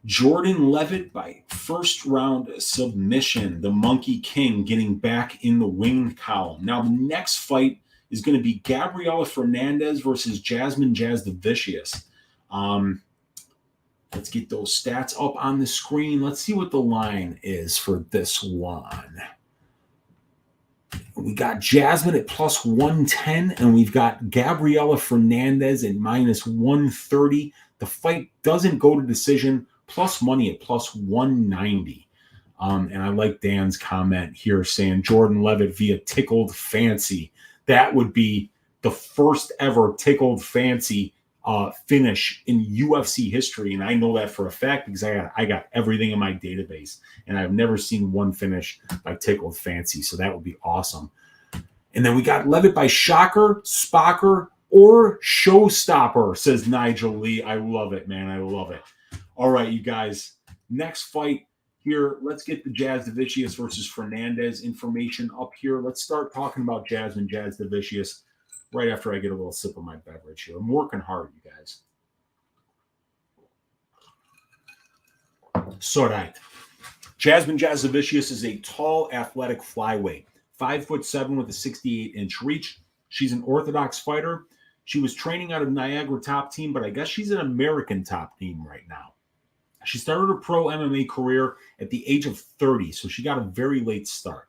Jordan Leavitt by first round submission, the Monkey King getting back in the wing column. Now, the next fight is going to be Gabriella Fernandes versus Jasmine Jasudavicius. Let's get those stats up on the screen. Let's see what the line is for this one. We got Jasmine at plus 110, and we've got Gabriella Fernandes at minus 130. The fight doesn't go to decision, plus money at plus 190. And I like Dan's comment here saying Jordan Leavitt via tickled fancy. That would be the first ever tickled fancy finish in UFC history. And I know that for a fact because I got everything in my database. And I've never seen one finish by tickled fancy. So that would be awesome. And then we got Leavitt by shocker, spocker, or showstopper, says Nigel Lee. I love it, man. I love it. All right, you guys. Next fight here. Let's get the Jasudavicius versus Fernandes information up here. Let's start talking about Jasmine Jasudavicius right after I get a little sip of my beverage here. I'm working hard, you guys. So right. Jasmine Jasudavicius is a tall, athletic flyweight, 5'7" with a 68-inch reach. She's an orthodox fighter. She was training out of Niagara Top Team, but I guess she's an American Top Team right now. She started her pro MMA career at the age of 30, so she got a very late start.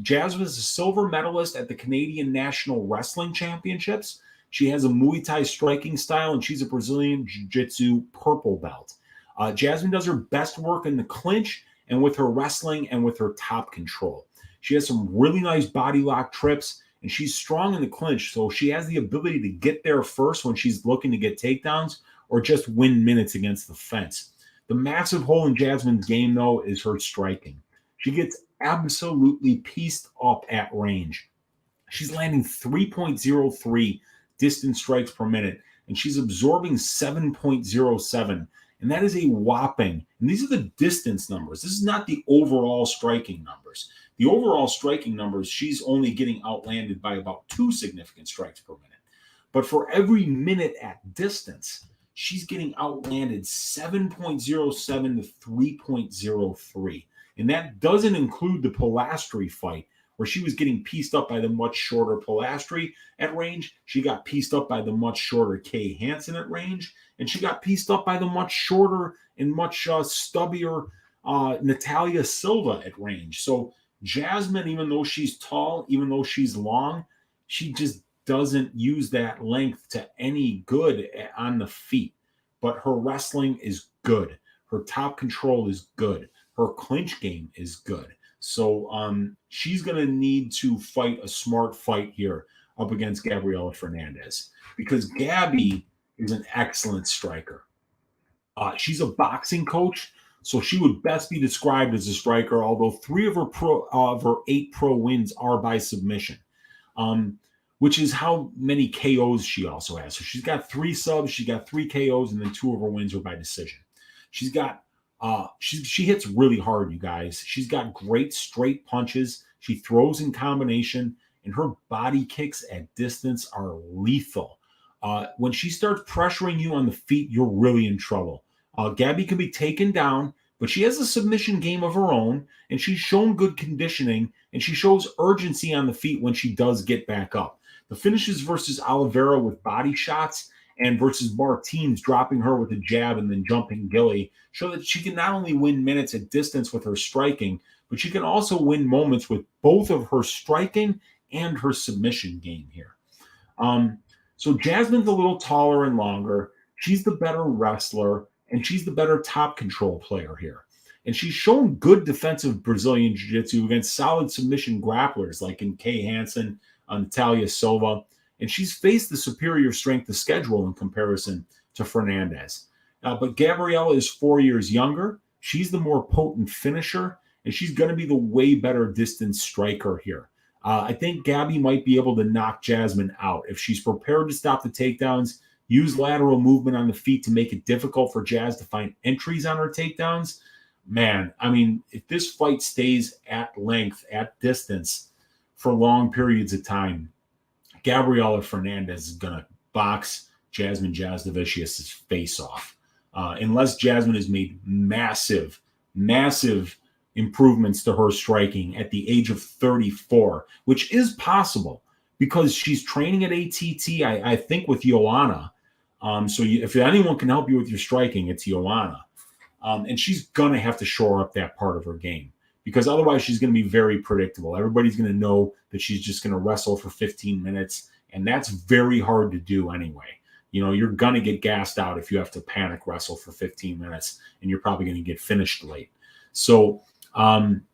Jasmine is a silver medalist at the Canadian National Wrestling Championships. She has a Muay Thai striking style, and she's a Brazilian Jiu-Jitsu purple belt. Jasmine does her best work in the clinch and with her wrestling and with her top control. She has some really nice body lock trips, and she's strong in the clinch, so she has the ability to get there first when she's looking to get takedowns or just win minutes against the fence. The massive hole in Jasmine's game, though, is her striking. She gets absolutely pieced up at range. She's landing 3.03 distance strikes per minute, and she's absorbing 7.07. And that is a whopping, and these are the distance numbers. This is not the overall striking numbers. The overall striking numbers, she's only getting outlanded by about 2 significant strikes per minute. But for every minute at distance, she's getting outlanded 7.07 to 3.03. And that doesn't include the Pilastri fight, where she was getting pieced up by the much shorter Pilastri at range. She got pieced up by the much shorter Kay Hansen at range. And she got pieced up by the much shorter and much stubbier Natalia Silva at range. So Jasmine, even though she's tall, even though she's long, she just doesn't use that length to any good on the feet. But her wrestling is good. Her top control is good. Her clinch game is good. So she's going to need to fight a smart fight here up against Gabriella Fernandes, because Gabby is an excellent striker. She's a boxing coach, so she would best be described as a striker, although 3 of her 8 pro wins are by submission, which is how many KOs she also has. So she's got 3 subs, she got 3 KOs, and then 2 of her wins are by decision. She's got she hits really hard, you guys. She's got great straight punches. She throws in combination, and her body kicks at distance are lethal. When she starts pressuring you on the feet, you're really in trouble. Gabby can be taken down, but she has a submission game of her own, and she's shown good conditioning, and she shows urgency on the feet when she does get back up. The finishes versus Oliveira with body shots and versus Martinez dropping her with a jab and then jumping Gilly show that she can not only win minutes at distance with her striking, but she can also win moments with both of her striking and her submission game here. So Jasmine's a little taller and longer. She's the better wrestler, and she's the better top control player here. And she's shown good defensive Brazilian Jiu-Jitsu against solid submission grapplers like in Kay Hansen, Natalia Silva. And she's faced the superior strength of schedule in comparison to Fernandes. But Gabriella is 4 years younger. She's the more potent finisher, and she's going to be the way better distance striker here. I think Gabby might be able to knock Jasmine out. If she's prepared to stop the takedowns, use lateral movement on the feet to make it difficult for Jazz to find entries on her takedowns, man, I mean, if this fight stays at length, at distance for long periods of time, Gabriella Fernandes is going to box Jasmine Jasudavicius' face off. Unless Jasmine has made massive improvements to her striking at the age of 34, which is possible because she's training at ATT, I think, with Joanna. If anyone can help you with your striking, it's Joanna. And she's going to have to shore up that part of her game because otherwise she's going to be very predictable. Everybody's going to know that she's just going to wrestle for 15 minutes, and that's very hard to do anyway. You know, you're going to get gassed out if you have to panic wrestle for 15 minutes, and you're probably going to get finished late. So in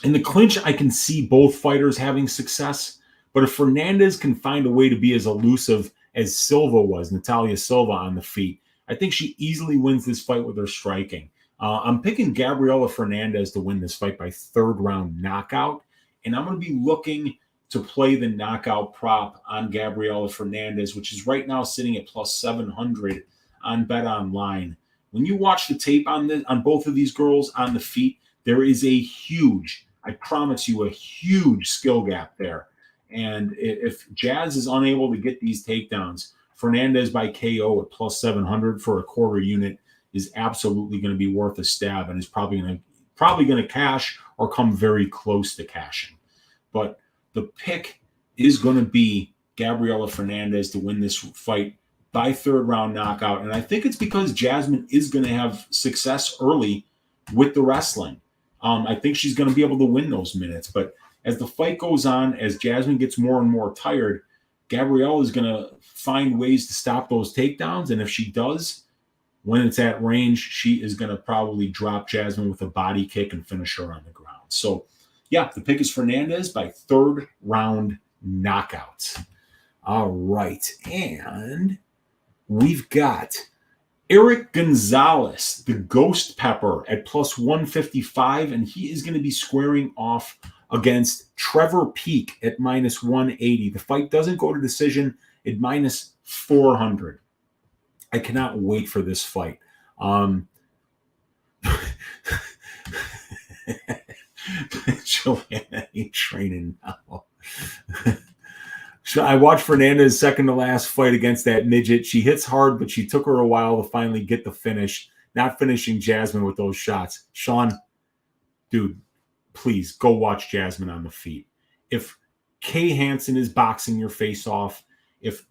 the clinch, I can see both fighters having success, but if Fernandes can find a way to be as elusive as Silva was, Natalia Silva on the feet, I think she easily wins this fight with her striking. I'm picking Gabriella Fernandes to win this fight by third round knockout, and I'm going to be looking to play the knockout prop on Gabriella Fernandes, which is right now sitting at plus 700 on Bet Online. When you watch the tape on both of these girls on the feet, there is a huge, I promise you, a huge skill gap there. And if Jazz is unable to get these takedowns, Fernandes by KO at plus 700 for a quarter unit is absolutely going to be worth a stab and is probably going to cash or come very close to cashing. But the pick is going to be Gabriella Fernandes to win this fight by third round knockout. And I think it's because Jasmine is going to have success early with the wrestling. I think she's going to be able to win those minutes. But as the fight goes on, as Jasmine gets more and more tired, Gabriella is going to find ways to stop those takedowns. And if she does, when it's at range, she is going to probably drop Jasmine with a body kick and finish her on the ground. So, yeah, the pick is Fernandes by third round knockout. All right. And we've got Erick Gonzalez, the Ghost Pepper, at plus 155, and he is going to be squaring off against Trevor Peek at minus 180. The fight doesn't go to decision at minus 400. I cannot wait for this fight. Joanna ain't training now. So I watched Fernandes' second to last fight against that midget. She hits hard, but she took her a while to finally get the finish, not finishing Jasmine with those shots. Sean, dude, please go watch Jasmine on the feet. If Kay Hansen is boxing your face off, if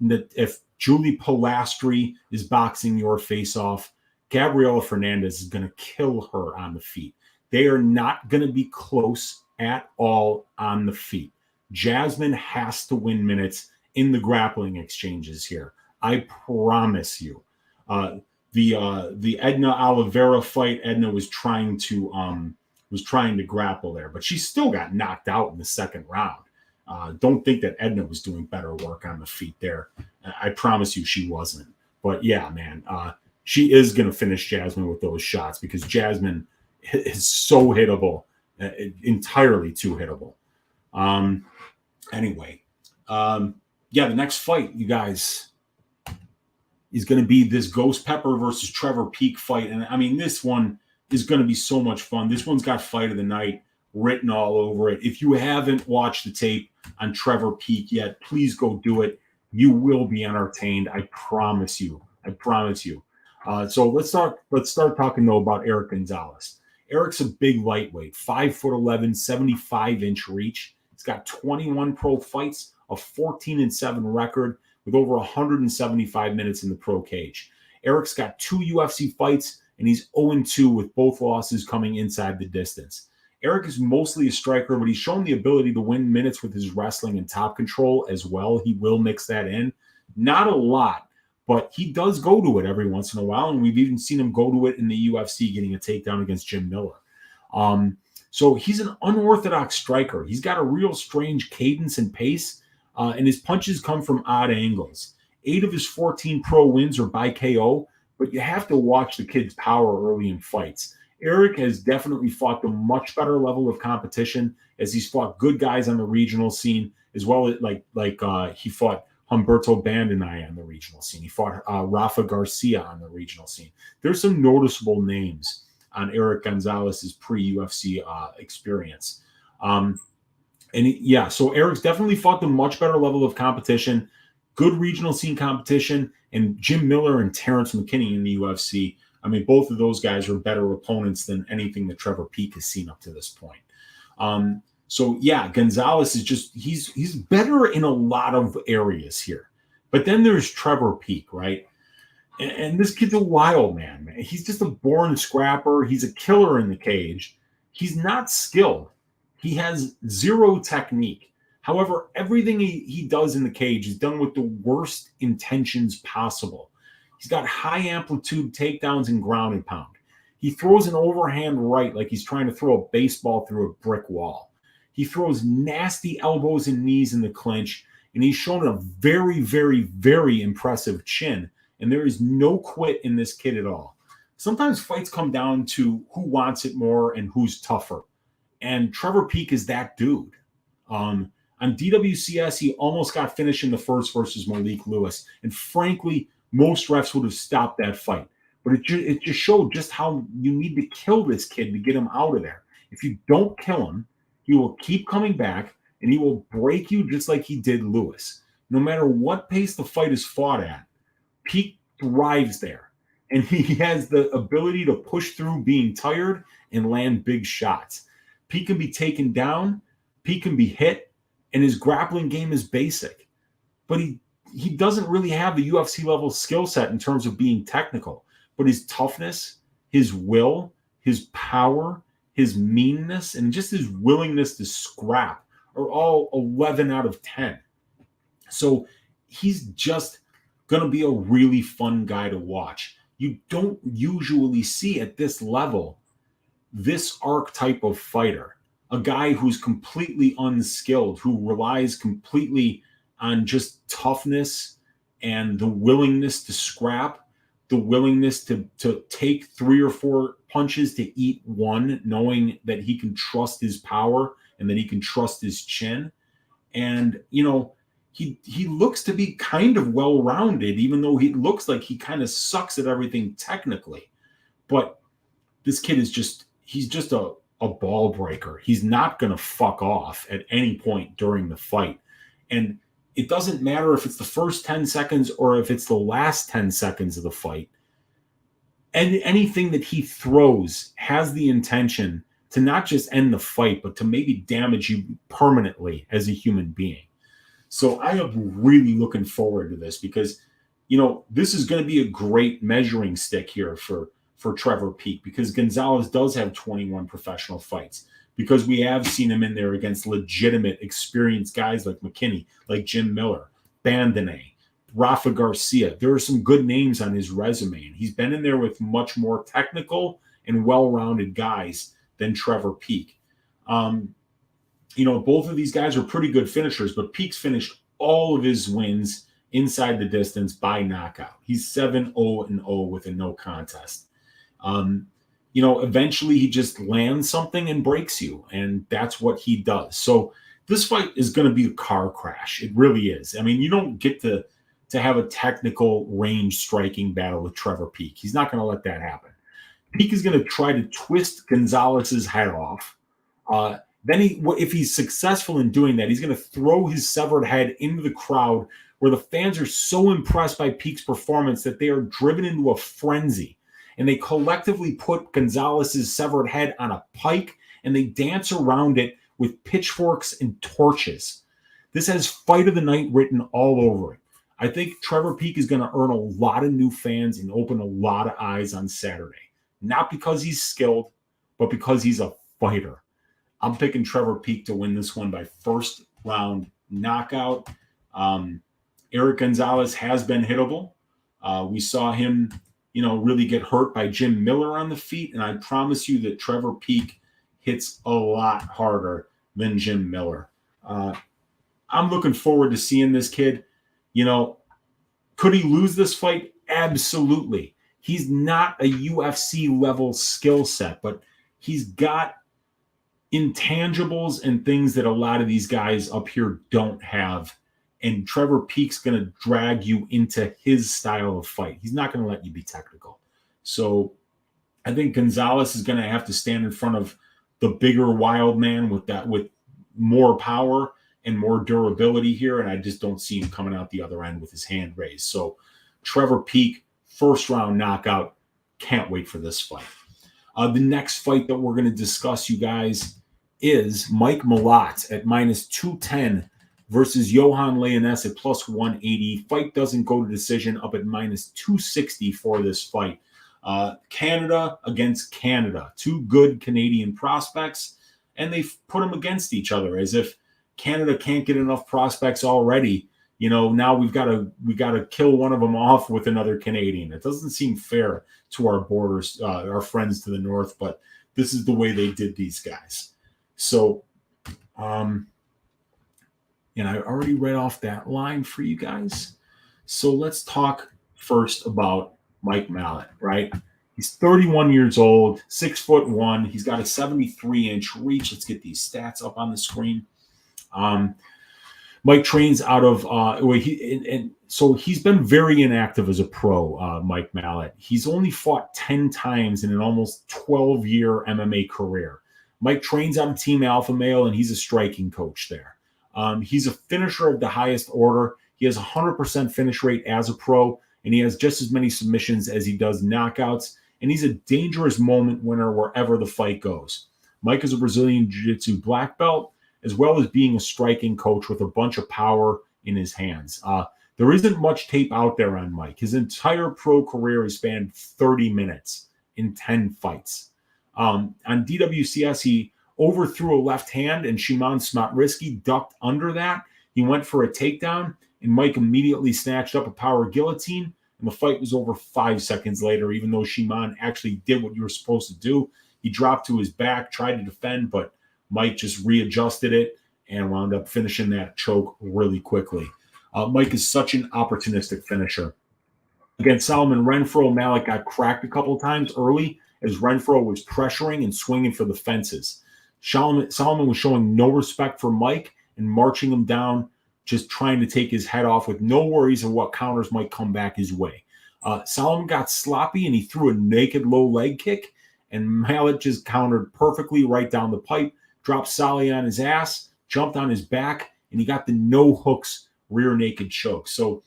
Julie Pilastri is boxing your face off, Gabriella Fernandes is going to kill her on the feet. They are not going to be close at all on the feet. Jasmine has to win minutes in the grappling exchanges here. I promise you. The Edna Oliveira fight, Edna was trying to grapple there, but she still got knocked out in the second round. Don't think that Edna was doing better work on the feet there. I promise you she wasn't. But yeah, man, she is going to finish Jasmine with those shots because Jasmine is so hittable, entirely too hittable. Anyway, the next fight, you guys, is going to be this Ghost Pepper versus Trevor Peek fight. And I mean, this one is going to be so much fun. This one's got fight of the night written all over it. If you haven't watched the tape on Trevor Peek yet, please go do it. You will be entertained. I promise you. So let's start talking though about Erick Gonzalez. Erick's a big lightweight, 5'11", 75-inch reach. He's got 21 pro fights, a 14-7 record with over 175 minutes in the pro cage. Erick's got 2 UFC fights, and he's 0-2 with both losses coming inside the distance. Erick is mostly a striker, but he's shown the ability to win minutes with his wrestling and top control as well. He will mix that in. Not a lot, but he does go to it every once in a while, and we've even seen him go to it in the UFC, getting a takedown against Jim Miller. So he's an unorthodox striker. He's got a real strange cadence and pace, and his punches come from odd angles. 8 of his 14 pro wins are by KO, but you have to watch the kid's power early in fights. Erick has definitely fought the much better level of competition, as he's fought good guys on the regional scene, as well as he fought Humberto Bandenay on the regional scene. He fought Rafa Garcia on the regional scene. There's some noticeable names on Erick Gonzalez's pre-UFC experience. So Erick's definitely fought the much better level of competition, good regional scene competition, and Jim Miller and Terrence McKinney in the UFC. I mean, both of those guys are better opponents than anything that Trevor Peek has seen up to this point. Gonzalez is just, he's better in a lot of areas here. But then there's Trevor Peek, right? And this kid's a wild man. He's just a born scrapper. He's a killer in the cage. He's not skilled. He has zero technique. However, everything he does in the cage is done with the worst intentions possible. He's got high amplitude takedowns and ground and pound. He throws an overhand right like he's trying to throw a baseball through a brick wall. He throws nasty elbows and knees in the clinch, and he's shown a very, very, very impressive chin. And there is no quit in this kid at all. Sometimes fights come down to who wants it more and who's tougher. And Trevor Peek is that dude. On DWCS, he almost got finished in the first versus Malik Lewis. And frankly, most refs would have stopped that fight. But it just showed just how you need to kill this kid to get him out of there. If you don't kill him, he will keep coming back, and he will break you just like he did Lewis. No matter what pace the fight is fought at, Peek thrives there. And he has the ability to push through being tired and land big shots. Peek can be taken down, Peek can be hit, and his grappling game is basic. But he doesn't really have the UFC level skill set in terms of being technical. But his toughness, his will, his power, his meanness, and just his willingness to scrap are all 11 out of 10. So he's just going to be a really fun guy to watch. You don't usually see at this level this archetype of fighter, a guy who's completely unskilled, who relies completely on just toughness and the willingness to scrap, the willingness to take 3 or 4 punches to eat one, knowing that he can trust his power and that he can trust his chin. And, he looks to be kind of well-rounded, even though he looks like he kind of sucks at everything technically. But this kid he's just a ball breaker. He's not going to fuck off at any point during the fight. And it doesn't matter if it's the first 10 seconds or if it's the last 10 seconds of the fight. And anything that he throws has the intention to not just end the fight, but to maybe damage you permanently as a human being. So I am really looking forward to this because, this is going to be a great measuring stick here for Trevor Peek, because Gonzalez does have 21 professional fights, because we have seen him in there against legitimate, experienced guys like McKinney, like Jim Miller, Bandenay, Rafa Garcia. There are some good names on his resume, and he's been in there with much more technical and well-rounded guys than Trevor Peek. Both of these guys are pretty good finishers, but Peek's finished all of his wins inside the distance by knockout. He's 7-0-0 with a no contest. Eventually he just lands something and breaks you, and that's what he does. So this fight is going to be a car crash. It really is. I mean, you don't get to have a technical range striking battle with Trevor Peek. He's not going to let that happen. Peek is going to try to twist Gonzalez's head off. Then if he's successful in doing that, he's going to throw his severed head into the crowd, where the fans are so impressed by Peek's performance that they are driven into a frenzy. And they collectively put Gonzalez's severed head on a pike, and they dance around it with pitchforks and torches. This has Fight of the Night written all over it. I think Trevor Peek is going to earn a lot of new fans and open a lot of eyes on Saturday. Not because he's skilled, but because he's a fighter. I'm picking Trevor Peek to win this one by first round knockout. Erick Gonzalez has been hittable. We saw him, really get hurt by Jim Miller on the feet, and I promise you that Trevor Peek hits a lot harder than Jim Miller. I'm looking forward to seeing this kid. Could he lose this fight? Absolutely. He's not a UFC level skill set, but he's got intangibles and things that a lot of these guys up here don't have. And Trevor Peek's going to drag you into his style of fight. He's not going to let you be technical. So I think Gonzalez is going to have to stand in front of the bigger wild man with more power and more durability here. And I just don't see him coming out the other end with his hand raised. So Trevor Peek, first round knockout. Can't wait for this fight. The next fight that we're going to discuss, you guys, is Mike Mallott at -210 versus Yohan Lainesse at +180. Fight doesn't go to decision, up at -260 for this fight. Canada against Canada. Two good Canadian prospects, and they've put them against each other as if Canada can't get enough prospects already. Now we got to kill one of them off with another Canadian. It doesn't seem fair to our borders, our friends to the north, but this is the way they did these guys. So, and I already read off that line for you guys. So let's talk first about Mike Mallott, right? He's 31 years old, 6'1". He's got a 73-inch reach. Let's get these stats up on the screen. Mike trains out of so he's been very inactive as a pro, Mike Mallott. He's only fought 10 times in an almost 12-year MMA career. Mike trains out of Team Alpha Male, and he's a striking coach there. He's a finisher of the highest order. He has a 100% finish rate as a pro, and he has just as many submissions as he does knockouts, and he's a dangerous moment winner wherever the fight goes. Mike is a Brazilian Jiu-Jitsu black belt, as well as being a striking coach with a bunch of power in his hands. There isn't much tape out there on Mike. His entire pro career has spanned 30 minutes in 10 fights. On DWCS, he overthrew a left hand, and Shimon Smatrisky ducked under that. He went for a takedown, and Mike immediately snatched up a power guillotine, and the fight was over 5 seconds later, even though Shimon actually did what you were supposed to do. He dropped to his back, tried to defend, but Mike just readjusted it and wound up finishing that choke really quickly. Mike is such an opportunistic finisher. Against Solomon Renfro, Mallott got cracked a couple times early as Renfro was pressuring and swinging for the fences. Solomon was showing no respect for Mike and marching him down, just trying to take his head off with no worries of what counters might come back his way. Solomon got sloppy and he threw a naked low leg kick, and Mallott just countered perfectly right down the pipe, dropped Solly on his ass, jumped on his back, and he got the no hooks rear naked choke. So,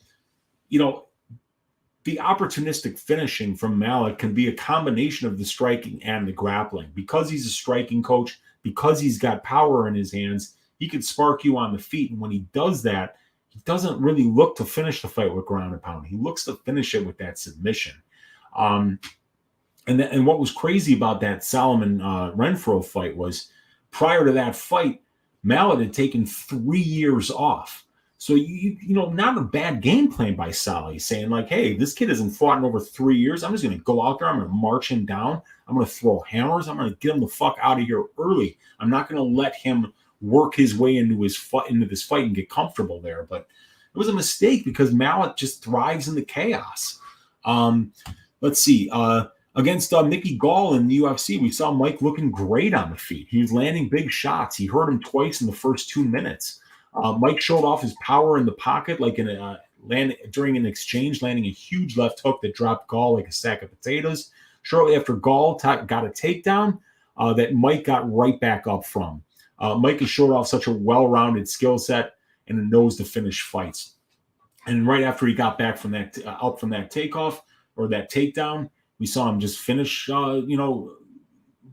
the opportunistic finishing from Mallott can be a combination of the striking and the grappling. Because he's a striking coach, because he's got power in his hands, he can spark you on the feet. And when he does that, he doesn't really look to finish the fight with ground and pound. He looks to finish it with that submission. And what was crazy about that Solomon Renfro fight was prior to that fight, Mallott had taken 3 years off. So, not a bad game plan by Solly, saying like, hey, this kid hasn't fought in over 3 years. I'm just going to go out there. I'm going to march him down. I'm going to throw hammers. I'm going to get him the fuck out of here early. I'm not going to let him work his way into this fight and get comfortable there. But it was a mistake because Mallott just thrives in the chaos. Let's see. Against Mickey Gall in the UFC, we saw Mike looking great on the feet. He was landing big shots. He hurt him twice in the first 2 minutes. Mike showed off his power in the pocket, like during an exchange, landing a huge left hook that dropped Gall like a sack of potatoes. Shortly after Gall got a takedown that Mike got right back up from. Mike has showed off such a well-rounded skill set and a nose to finish fights. And right after he got back from that up from that takeoff or that takedown, we saw him just finish,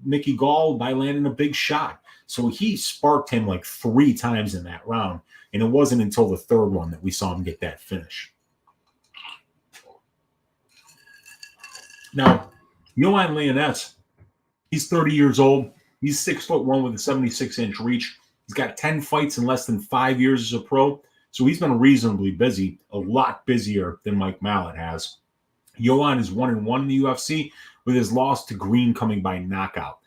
Mickey Gall by landing a big shot. So he sparked him like 3 times in that round, and it wasn't until the third one that we saw him get that finish. Now, Yohan Lainesse, he's 30 years old. He's 6'1" with a 76-inch reach. He's got 10 fights in less than 5 years as a pro, so he's been reasonably busy, a lot busier than Mike Mallott has. Yohan is 1-1 in the UFC, with his loss to Green coming by knockout.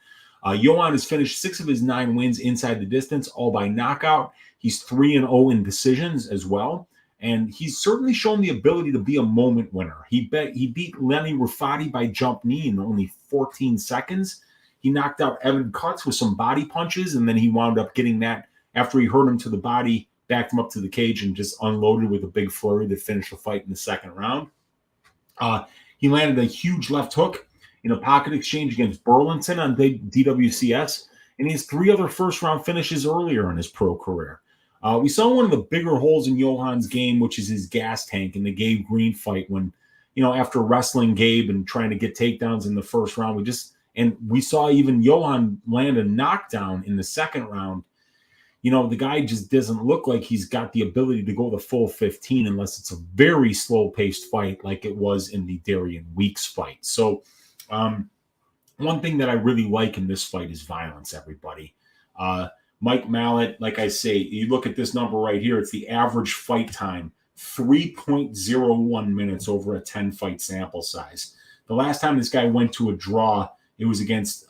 Yohan has finished 6 of his 9 wins inside the distance, all by knockout. He's 3-0 in decisions as well. And he's certainly shown the ability to be a moment winner. He beat Lenny Rafati by jump knee in only 14 seconds. He knocked out Evan Cutts with some body punches, and then he wound up getting that after he hurt him to the body, backed him up to the cage, and just unloaded with a big flurry that finished the fight in the second round. He landed a huge left hook in a pocket exchange against Burlington on DWCS, and he has 3 other first-round finishes earlier in his pro career. We saw one of the bigger holes in Yohan's game, which is his gas tank in the Gabe Green fight when, after wrestling Gabe and trying to get takedowns in the first round, we saw even Yohan land a knockdown in the second round. The guy just doesn't look like he's got the ability to go the full 15 unless it's a very slow-paced fight like it was in the Darian Weeks fight. So one thing that I really like in this fight is violence, everybody. Mike Mallott, like I say, you look at this number right here, it's the average fight time, 3.01 minutes over a 10-fight sample size. The last time this guy went to a draw, it was against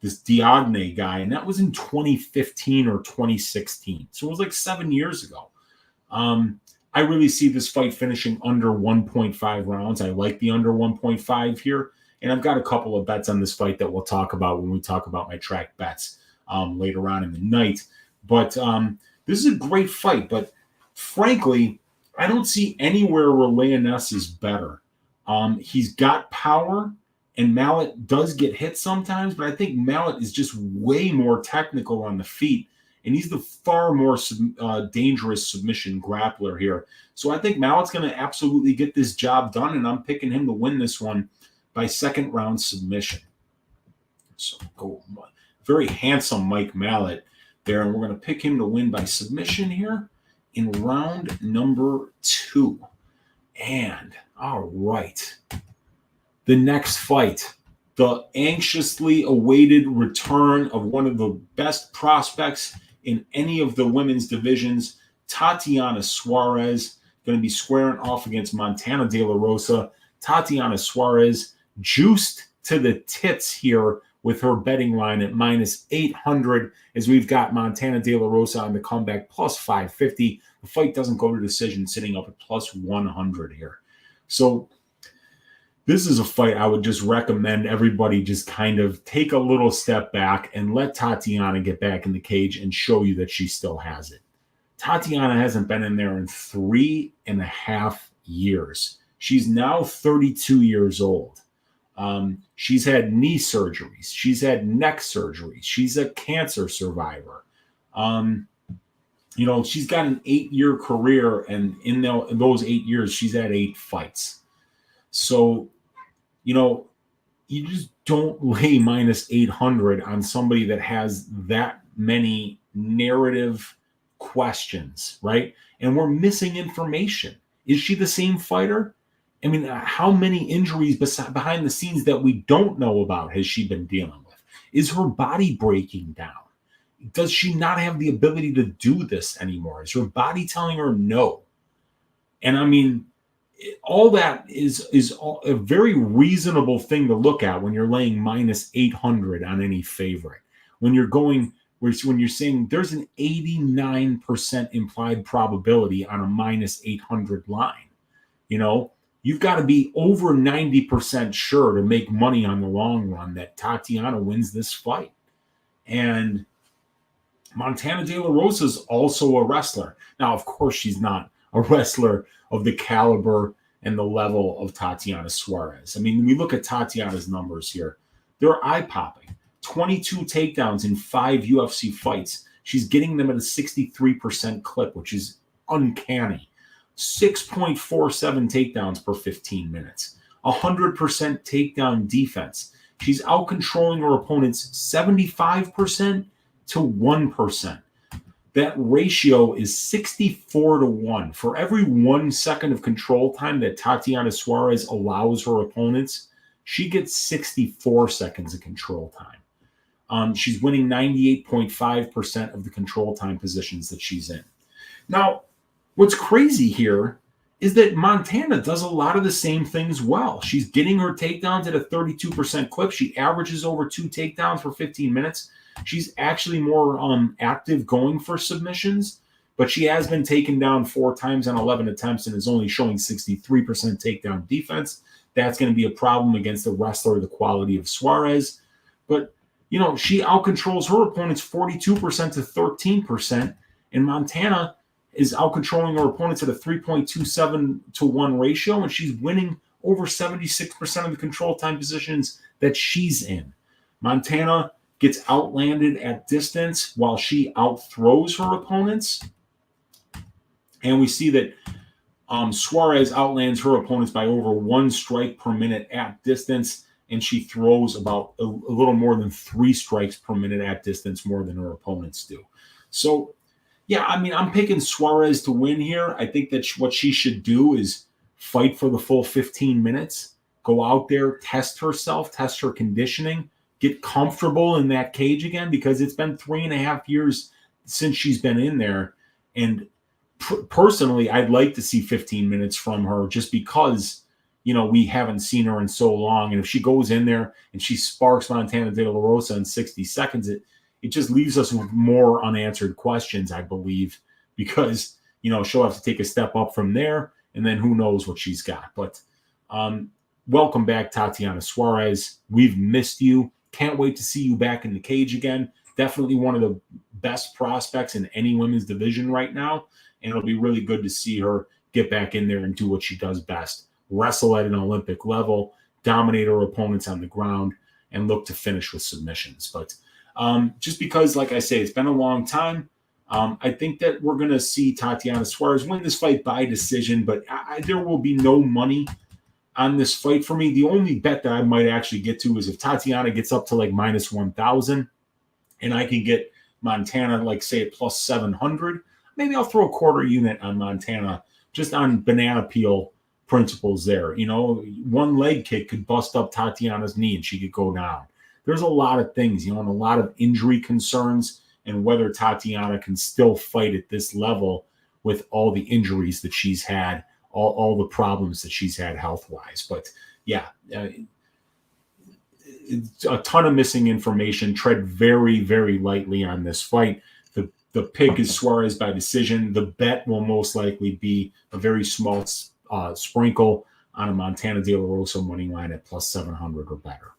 this Diagne guy, and that was in 2015 or 2016. So it was like 7 years ago. I really see this fight finishing under 1.5 rounds. I like the under 1.5 here, and I've got a couple of bets on this fight that we'll talk about when we talk about my track bets later on in the night. But this is a great fight, but frankly, I don't see anywhere where Lainesse is better. He's got power, and Mallott does get hit sometimes, but I think Mallott is just way more technical on the feet, and he's the far more dangerous submission grappler here. So I think Mallott's going to absolutely get this job done, and I'm picking him to win this one by second-round submission. So go very handsome Mike Mallott there, and we're going to pick him to win by submission here in round number 2. And all right, the next fight, the anxiously awaited return of one of the best prospects in any of the women's divisions, Tatiana Suarez, going to be squaring off against Montana De La Rosa. Tatiana Suarez juiced to the tits here with her betting line at -800, as we've got Montana De La Rosa on the comeback plus 550. The fight doesn't go to decision, sitting up at plus 100 here. So this is a fight I would just recommend everybody just kind of take a little step back and let Tatiana get back in the cage and show you that she still has it. Tatiana hasn't been in there in 3.5 years. She's now 32 years old. She's had knee surgeries. She's had neck surgeries. She's a cancer survivor. She's got an 8-year career, and in those 8 years, she's had 8 fights. So, you just don't lay -800 on somebody that has that many narrative questions, right? And we're missing information. Is she the same fighter? I mean, how many injuries behind the scenes that we don't know about has she been dealing with? Is her body breaking down? Does she not have the ability to do this anymore? Is her body telling her no? And I mean, all that is a very reasonable thing to look at when you're laying -800 on any favorite. When you're saying there's an 89% implied probability on a -800 line, you've got to be over 90% sure to make money on the long run that Tatiana wins this fight. And Montana De La Rosa is also a wrestler. Now, of course, she's not a wrestler of the caliber and the level of Tatiana Suarez. I mean, we look at Tatiana's numbers here. They're eye-popping. 22 takedowns in 5 UFC fights. She's getting them at a 63% clip, which is uncanny. 6.47 takedowns per 15 minutes. 100% takedown defense. She's out-controlling her opponents 75% to 1%. That ratio is 64-1. For every 1 second of control time that Tatiana Suarez allows her opponents, she gets 64 seconds of control time. She's winning 98.5% of the control time positions that she's in. Now, what's crazy here is that Montana does a lot of the same things well. She's getting her takedowns at a 32% clip. She averages over 2 takedowns for 15 minutes. She's actually more active going for submissions, but she has been taken down 4 times on 11 attempts and is only showing 63% takedown defense. That's going to be a problem against a wrestler the quality of Suarez. But, she outcontrols her opponents 42% to 13%, and Montana is outcontrolling her opponents at a 3.27 to 1 ratio, and she's winning over 76% of the control time positions that she's in. Montana gets outlanded at distance while she outthrows her opponents. And we see that Suarez outlands her opponents by over 1 strike per minute at distance, and she throws about a little more than 3 strikes per minute at distance more than her opponents do. So, yeah, I mean, I'm picking Suarez to win here. I think that what she should do is fight for the full 15 minutes, go out there, test herself, test her conditioning, get comfortable in that cage again, because it's been 3.5 years since she's been in there. And personally, I'd like to see 15 minutes from her just because, we haven't seen her in so long. And if she goes in there and she sparks Montana De La Rosa in 60 seconds, it just leaves us with more unanswered questions, I believe, because, she'll have to take a step up from there, and then who knows what she's got. But welcome back, Tatiana Suarez. We've missed you. Can't wait to see you back in the cage again. Definitely one of the best prospects in any women's division right now, and it'll be really good to see her get back in there and do what she does best. Wrestle at an Olympic level, dominate her opponents on the ground, and look to finish with submissions. But just because, like I say, it's been a long time, I think that we're going to see Tatiana Suarez win this fight by decision, but there will be no money on this fight for me. The only bet that I might actually get to is if Tatiana gets up to like minus 1,000 and I can get Montana, like say at plus 700, maybe I'll throw a quarter unit on Montana just on banana peel principles there. One leg kick could bust up Tatiana's knee and she could go down. There's a lot of things, and a lot of injury concerns, and whether Tatiana can still fight at this level with all the injuries that she's had, all the problems that she's had health-wise. But yeah, it's a ton of missing information. Tread very, very lightly on this fight. The pick is Suarez by decision. The bet will most likely be a very small sprinkle on a Montana De La Rosa money line at plus 700 or better.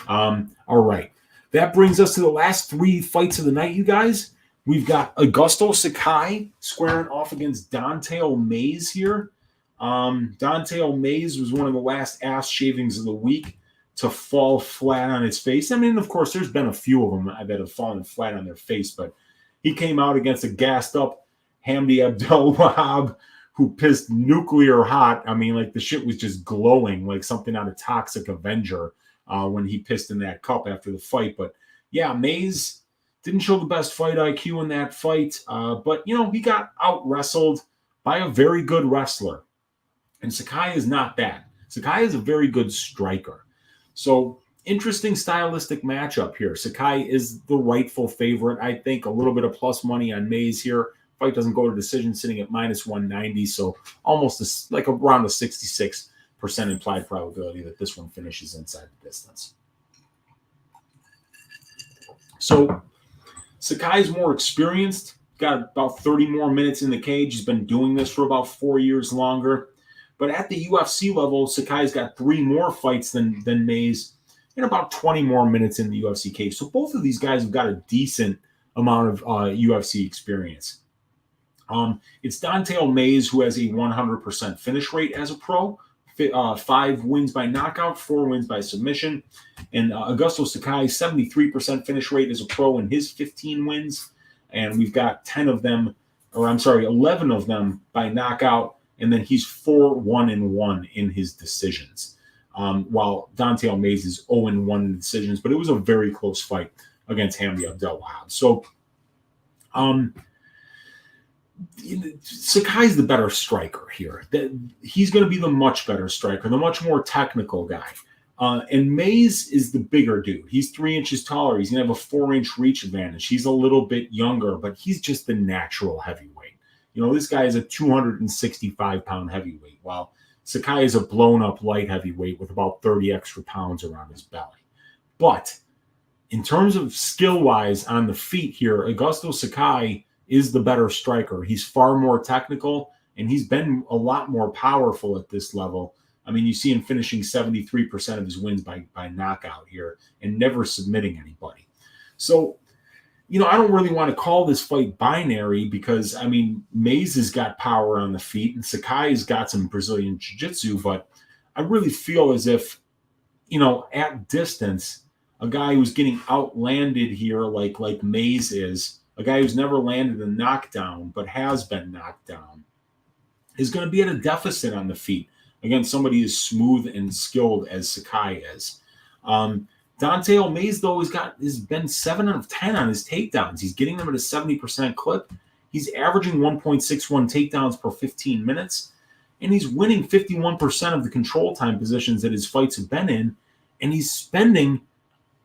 All right. That brings us to the last 3 fights of the night, you guys. We've got Augusto Sakai squaring off against Dante O'Mays here. Dante O'Mays was one of the last ass shavings of the week to fall flat on his face. I mean, of course, there's been a few of them that have fallen flat on their face, but he came out against a gassed-up Hamdi Abdel-Wahab who pissed nuclear hot. I mean, like the shit was just glowing like something out of Toxic Avenger when he pissed in that cup after the fight. But yeah, Mays didn't show the best fight IQ in that fight, but he got out-wrestled by a very good wrestler. And Sakai is not that. Sakai is a very good striker. So interesting stylistic matchup here. Sakai is the rightful favorite. I think a little bit of plus money on Mays here. Fight doesn't go to decision, sitting at minus 190, so almost around a 66% implied probability that this one finishes inside the distance. So Sakai is more experienced, got about 30 more minutes in the cage. He's been doing this for about 4 years longer. But at the UFC level, Sakai's got 3 more fights than Mays and about 20 more minutes in the UFC cage. So both of these guys have got a decent amount of UFC experience. It's Dante O'Mays who has a 100% finish rate as a pro, 5 wins by knockout, 4 wins by submission. And Augusto Sakai, 73% finish rate as a pro in his 15 wins. And we've got 11 of them by knockout. And then he's 4-1-1 in his decisions. While Dante O'Mays is 0-1 in decisions, but it was a very close fight against Hamdi Abdel-Wahab. So, Sakai's the better striker here. He's going to be the much better striker, the much more technical guy. And Mays is the bigger dude. He's 3 inches taller. He's going to have a 4-inch reach advantage. He's a little bit younger, but he's just the natural heavyweight. This guy is a 265-pound heavyweight, while Sakai is a blown-up light heavyweight with about 30 extra pounds around his belly. But in terms of skill-wise on the feet here, Augusto Sakai is the better striker. He's far more technical, and he's been a lot more powerful at this level. I mean, you see him finishing 73% of his wins by knockout here and never submitting anybody. So, I don't really want to call this fight binary because, I mean, Mays has got power on the feet and Sakai has got some Brazilian jiu-jitsu, but I really feel as if, at distance, a guy who's getting outlanded here like Mays is, a guy who's never landed a knockdown but has been knocked down, is going to be at a deficit on the feet against somebody as smooth and skilled as Sakai is. Dante Alves, though, has been 7 out of 10 on his takedowns. He's getting them at a 70% clip. He's averaging 1.61 takedowns per 15 minutes, and he's winning 51% of the control time positions that his fights have been in, and he's spending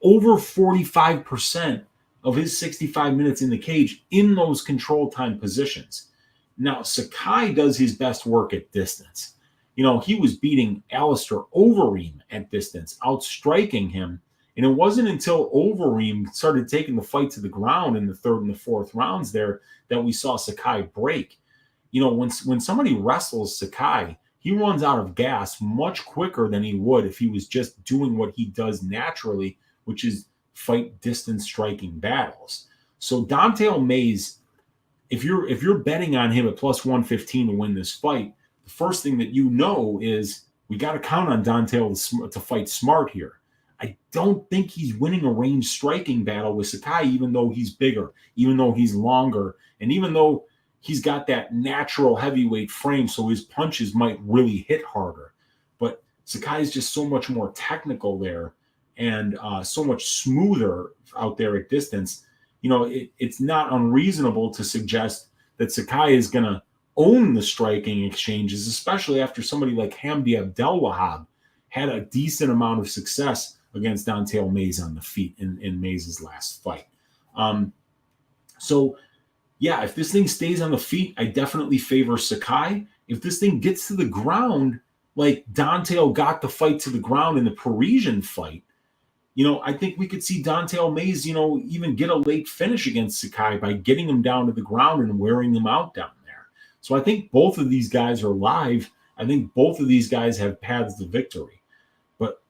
over 45% of his 65 minutes in the cage in those control time positions. Now, Sakai does his best work at distance. He was beating Alistair Overeem at distance, outstriking him. And it wasn't until Overeem started taking the fight to the ground in the 3rd and the 4th rounds there that we saw Sakai break. When somebody wrestles Sakai, he runs out of gas much quicker than he would if he was just doing what he does naturally, which is fight distance striking battles. So Dante Alves, if you're betting on him at plus 115 to win this fight, the first thing that is we got to count on Dante to fight smart here. I don't think he's winning a range striking battle with Sakai, even though he's bigger, even though he's longer, and even though he's got that natural heavyweight frame, so his punches might really hit harder. But Sakai is just so much more technical there and so much smoother out there at distance. It's not unreasonable to suggest that Sakai is going to own the striking exchanges, especially after somebody like Hamdi Abdelwahab had a decent amount of success against Dante Alves on the feet in Mays' last fight. If this thing stays on the feet, I definitely favor Sakai. If this thing gets to the ground, like Dante got the fight to the ground in the Parisian fight, I think we could see Dante Alves, even get a late finish against Sakai by getting him down to the ground and wearing him out down there. So I think both of these guys are live. I think both of these guys have paths to victory. But,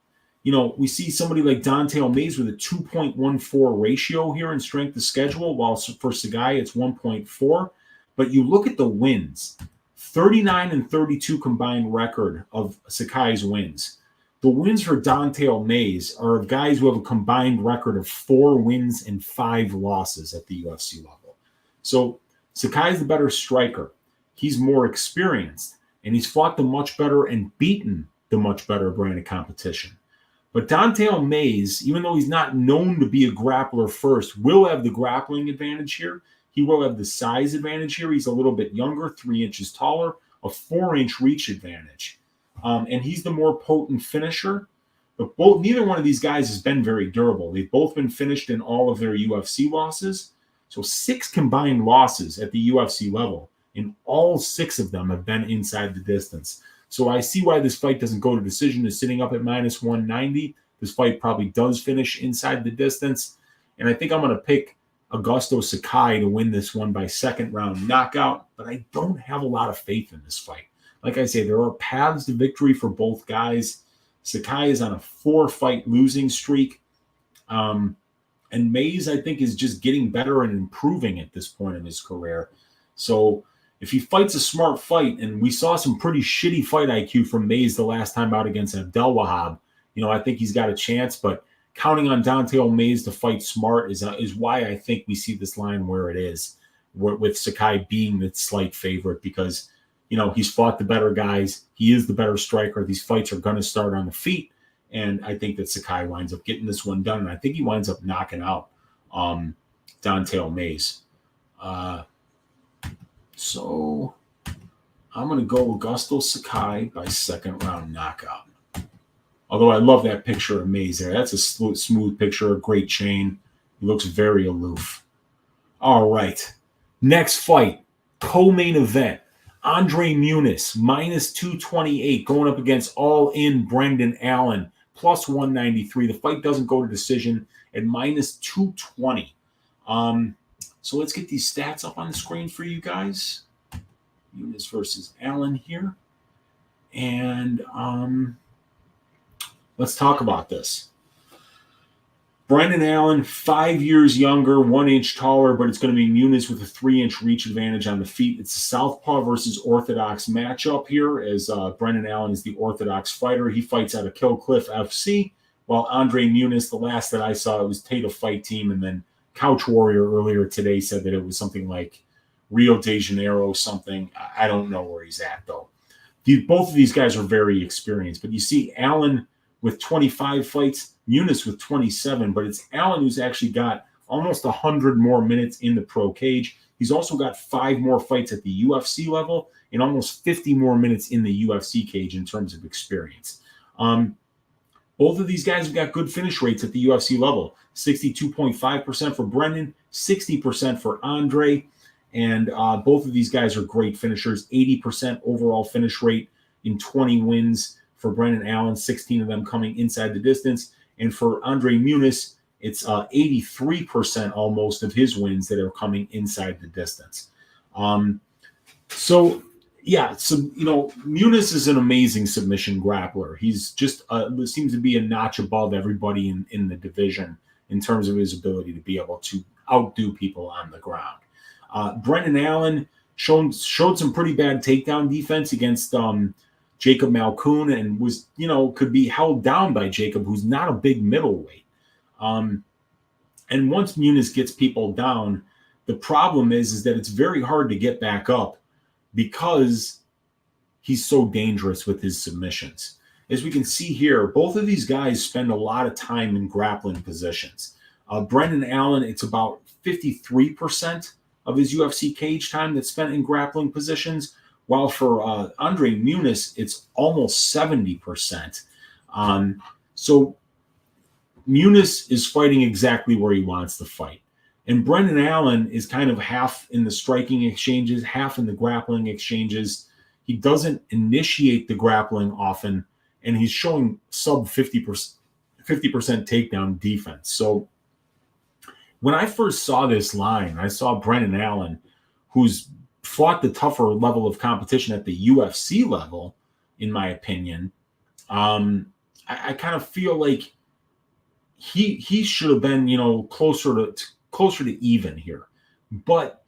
we see somebody like Dante Alves with a 2.14 ratio here in strength to schedule, while for Sakai it's 1.4. But you look at the wins, 39 and 32 combined record of Sakai's wins. The wins for Dante Alves are of guys who have a combined record of 4 wins and 5 losses at the UFC level. So Sakai's the better striker. He's more experienced, and he's fought the much better and beaten the much better brand of competition. But Dante Alves, even though he's not known to be a grappler first, will have the grappling advantage here. He will have the size advantage here. He's a little bit younger, 3 inches taller, a 4-inch reach advantage. And he's the more potent finisher. But neither one of these guys has been very durable. They've both been finished in all of their UFC losses. So 6 combined losses at the UFC level, and all 6 of them have been inside the distance. So I see why this fight doesn't go to decision. Is sitting up at minus 190. This fight probably does finish inside the distance. And I think I'm going to pick Augusto Sakai to win this one by 2nd round knockout. But I don't have a lot of faith in this fight. Like I say, there are paths to victory for both guys. Sakai is on a 4-fight losing streak. And Mays, I think, is just getting better and improving at this point in his career. So if he fights a smart fight, and we saw some pretty shitty fight IQ from Mays the last time out against Abdelwahab, I think he's got a chance. But counting on Dante Alves to fight smart is why I think we see this line where it is, with Sakai being the slight favorite, because he's fought the better guys. He is the better striker. These fights are going to start on the feet. And I think that Sakai winds up getting this one done. And I think he winds up knocking out Dante Alves. So I'm going to go Augusto Sakai by 2nd round knockout. Although I love that picture of Mays there. That's a smooth picture, a great chain. He looks very aloof. All right. Next fight. Co-main event, Andre Muniz, minus 228, going up against all-in Brendan Allen, plus 193. The fight doesn't go to decision at minus 220. So let's get these stats up on the screen for you guys. Muniz versus Allen here. And let's talk about this. Brendan Allen, 5 years younger, 1 inch taller, but it's going to be Muniz with a 3-inch reach advantage on the feet. It's a southpaw versus orthodox matchup here, as Brendan Allen is the orthodox fighter. He fights out of Killcliff FC, while Andre Muniz, the last that I saw, it was Tato Fight Team, and then Couch Warrior earlier today said that it was something like Rio de Janeiro something. I don't know where he's at, though. Both of these guys are very experienced, but you see Allen with 25 fights, Muniz with 27, but it's Allen who's actually got almost 100 more minutes in the pro cage. He's also got 5 more fights at the UFC level and almost 50 more minutes in the UFC cage in terms of experience. Both of these guys have got good finish rates at the UFC level, 62.5% for Brendan, 60% for Andre, and both of these guys are great finishers, 80% overall finish rate in 20 wins for Brendan Allen, 16 of them coming inside the distance. And for Andre Muniz, it's 83% almost of his wins that are coming inside the distance. So Muniz is an amazing submission grappler. He's just seems to be a notch above everybody in the division in terms of his ability to be able to outdo people on the ground. Brendan Allen showed some pretty bad takedown defense against Jacob Malkoun, and was, could be held down by Jacob, who's not a big middleweight. And once Muniz gets people down, the problem is that it's very hard to get back up because he's so dangerous with his submissions. As we can see here, both of these guys spend a lot of time in grappling positions. Brendan Allen, it's about 53% of his UFC cage time that's spent in grappling positions, while for Andre Muniz, it's almost 70%. So Muniz is fighting exactly where he wants to fight. And Brendan Allen is kind of half in the striking exchanges, half in the grappling exchanges. He doesn't initiate the grappling often, and he's showing sub 50% takedown defense. So when I first saw this line, I saw Brendan Allen, who's fought the tougher level of competition at the UFC level, in my opinion. I kind of feel like he should have been, closer to even here. But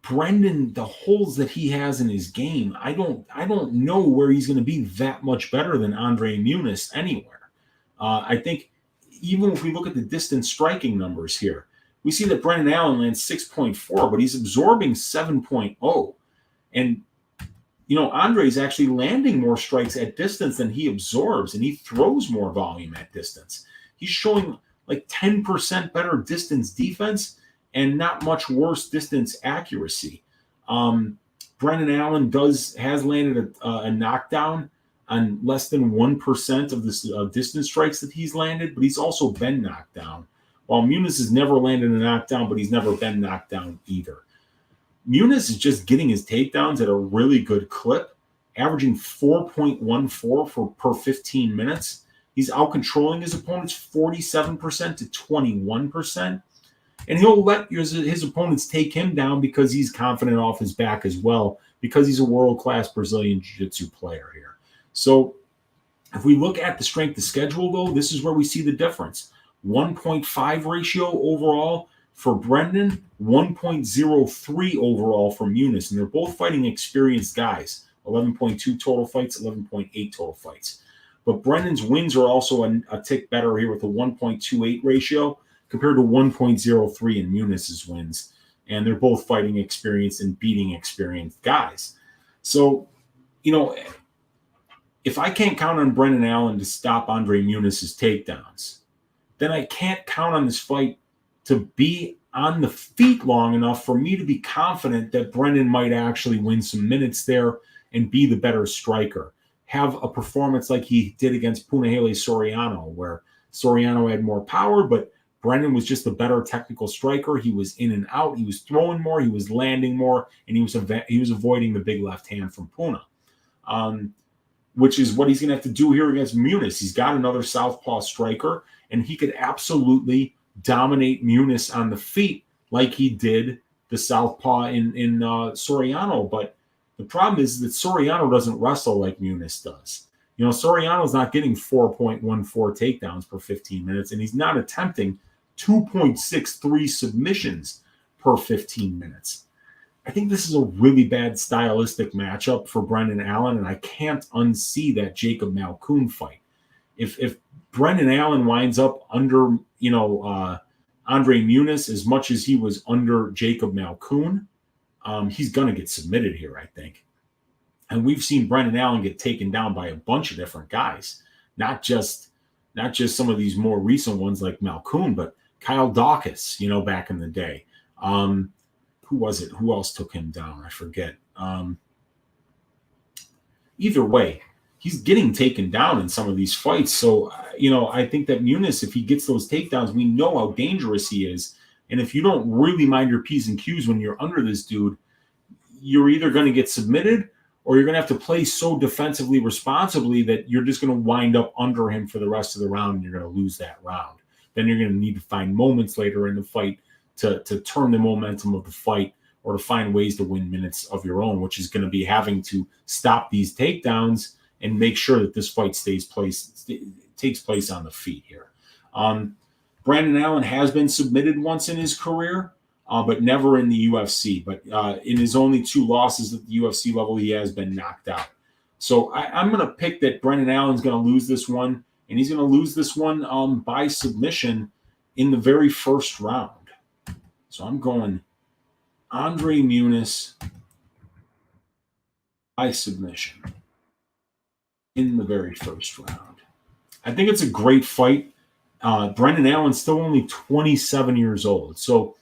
Brendan, the holes that he has in his game, I don't know where he's going to be that much better than Andre Muniz anywhere. I think even if we look at the distance striking numbers here, we see that Brendan Allen lands 6.4, but he's absorbing 7.0. And, Andre's actually landing more strikes at distance than he absorbs, and he throws more volume at distance. He's showing like 10% better distance defense and not much worse distance accuracy. Brendan Allen has landed a knockdown on less than 1% of the distance strikes that he's landed, but he's also been knocked down. While Muniz has never landed a knockdown, but he's never been knocked down either. Muniz is just getting his takedowns at a really good clip, averaging 4.14 per 15 minutes. He's out-controlling his opponents 47% to 21%. And he'll let his opponents take him down because he's confident off his back as well, because he's a world-class Brazilian Jiu-Jitsu player here. So if we look at the strength of schedule, though, this is where we see the difference. 1.5 ratio overall for Brendan, 1.03 overall for Muniz. And they're both fighting experienced guys. 11.2 total fights, 11.8 total fights. But Brendan's wins are also a tick better here with a 1.28 ratio compared to 1.03 in Muniz's wins. And they're both fighting experienced and beating experienced guys. So, if I can't count on Brendan Allen to stop Andre Muniz's takedowns, then I can't count on this fight to be on the feet long enough for me to be confident that Brendan might actually win some minutes there and be the better striker. Have a performance like he did against Punahele Soriano, where Soriano had more power, but Brendan was just a better technical striker. He was in and out. He was throwing more. He was landing more, and he was avoiding the big left hand from Puna, which is what he's going to have to do here against Muniz. He's got another southpaw striker, and he could absolutely dominate Muniz on the feet like he did the southpaw in Soriano. But the problem is that Soriano doesn't wrestle like Muniz does. You know, Soriano's not getting 4.14 takedowns per 15 minutes, and he's not attempting 2.63 submissions per 15 minutes. I think this is a really bad stylistic matchup for Brendan Allen, and I can't unsee that Jacob Malkoun fight. If Brendan Allen winds up under, Andre Muniz as much as he was under Jacob Malkoun, he's going to get submitted here, I think. And we've seen Brendan Allen get taken down by a bunch of different guys, not just some of these more recent ones like Malkoun, but Kyle Dawkins, back in the day. Who was it? Who else took him down? I forget. Either way, he's getting taken down in some of these fights. So, I think that Muniz, if he gets those takedowns, we know how dangerous he is. And if you don't really mind your P's and Q's when you're under this dude, you're either going to get submitted or you're going to have to play so defensively responsibly that you're just going to wind up under him for the rest of the round and you're going to lose that round. Then you're going to need to find moments later in the fight to turn the momentum of the fight or to find ways to win minutes of your own, which is going to be having to stop these takedowns and make sure that this fight takes place on the feet here. Brandon Allen has been submitted once in his career, but never in the UFC. But in his only 2 losses at the UFC level, he has been knocked out. So I'm going to pick that Brendan Allen's going to lose this one, and he's going to lose this one by submission in the very first round. So I'm going Andre Muniz by submission in the very first round. I think it's a great fight. Brendan Allen's still only 27 years old. So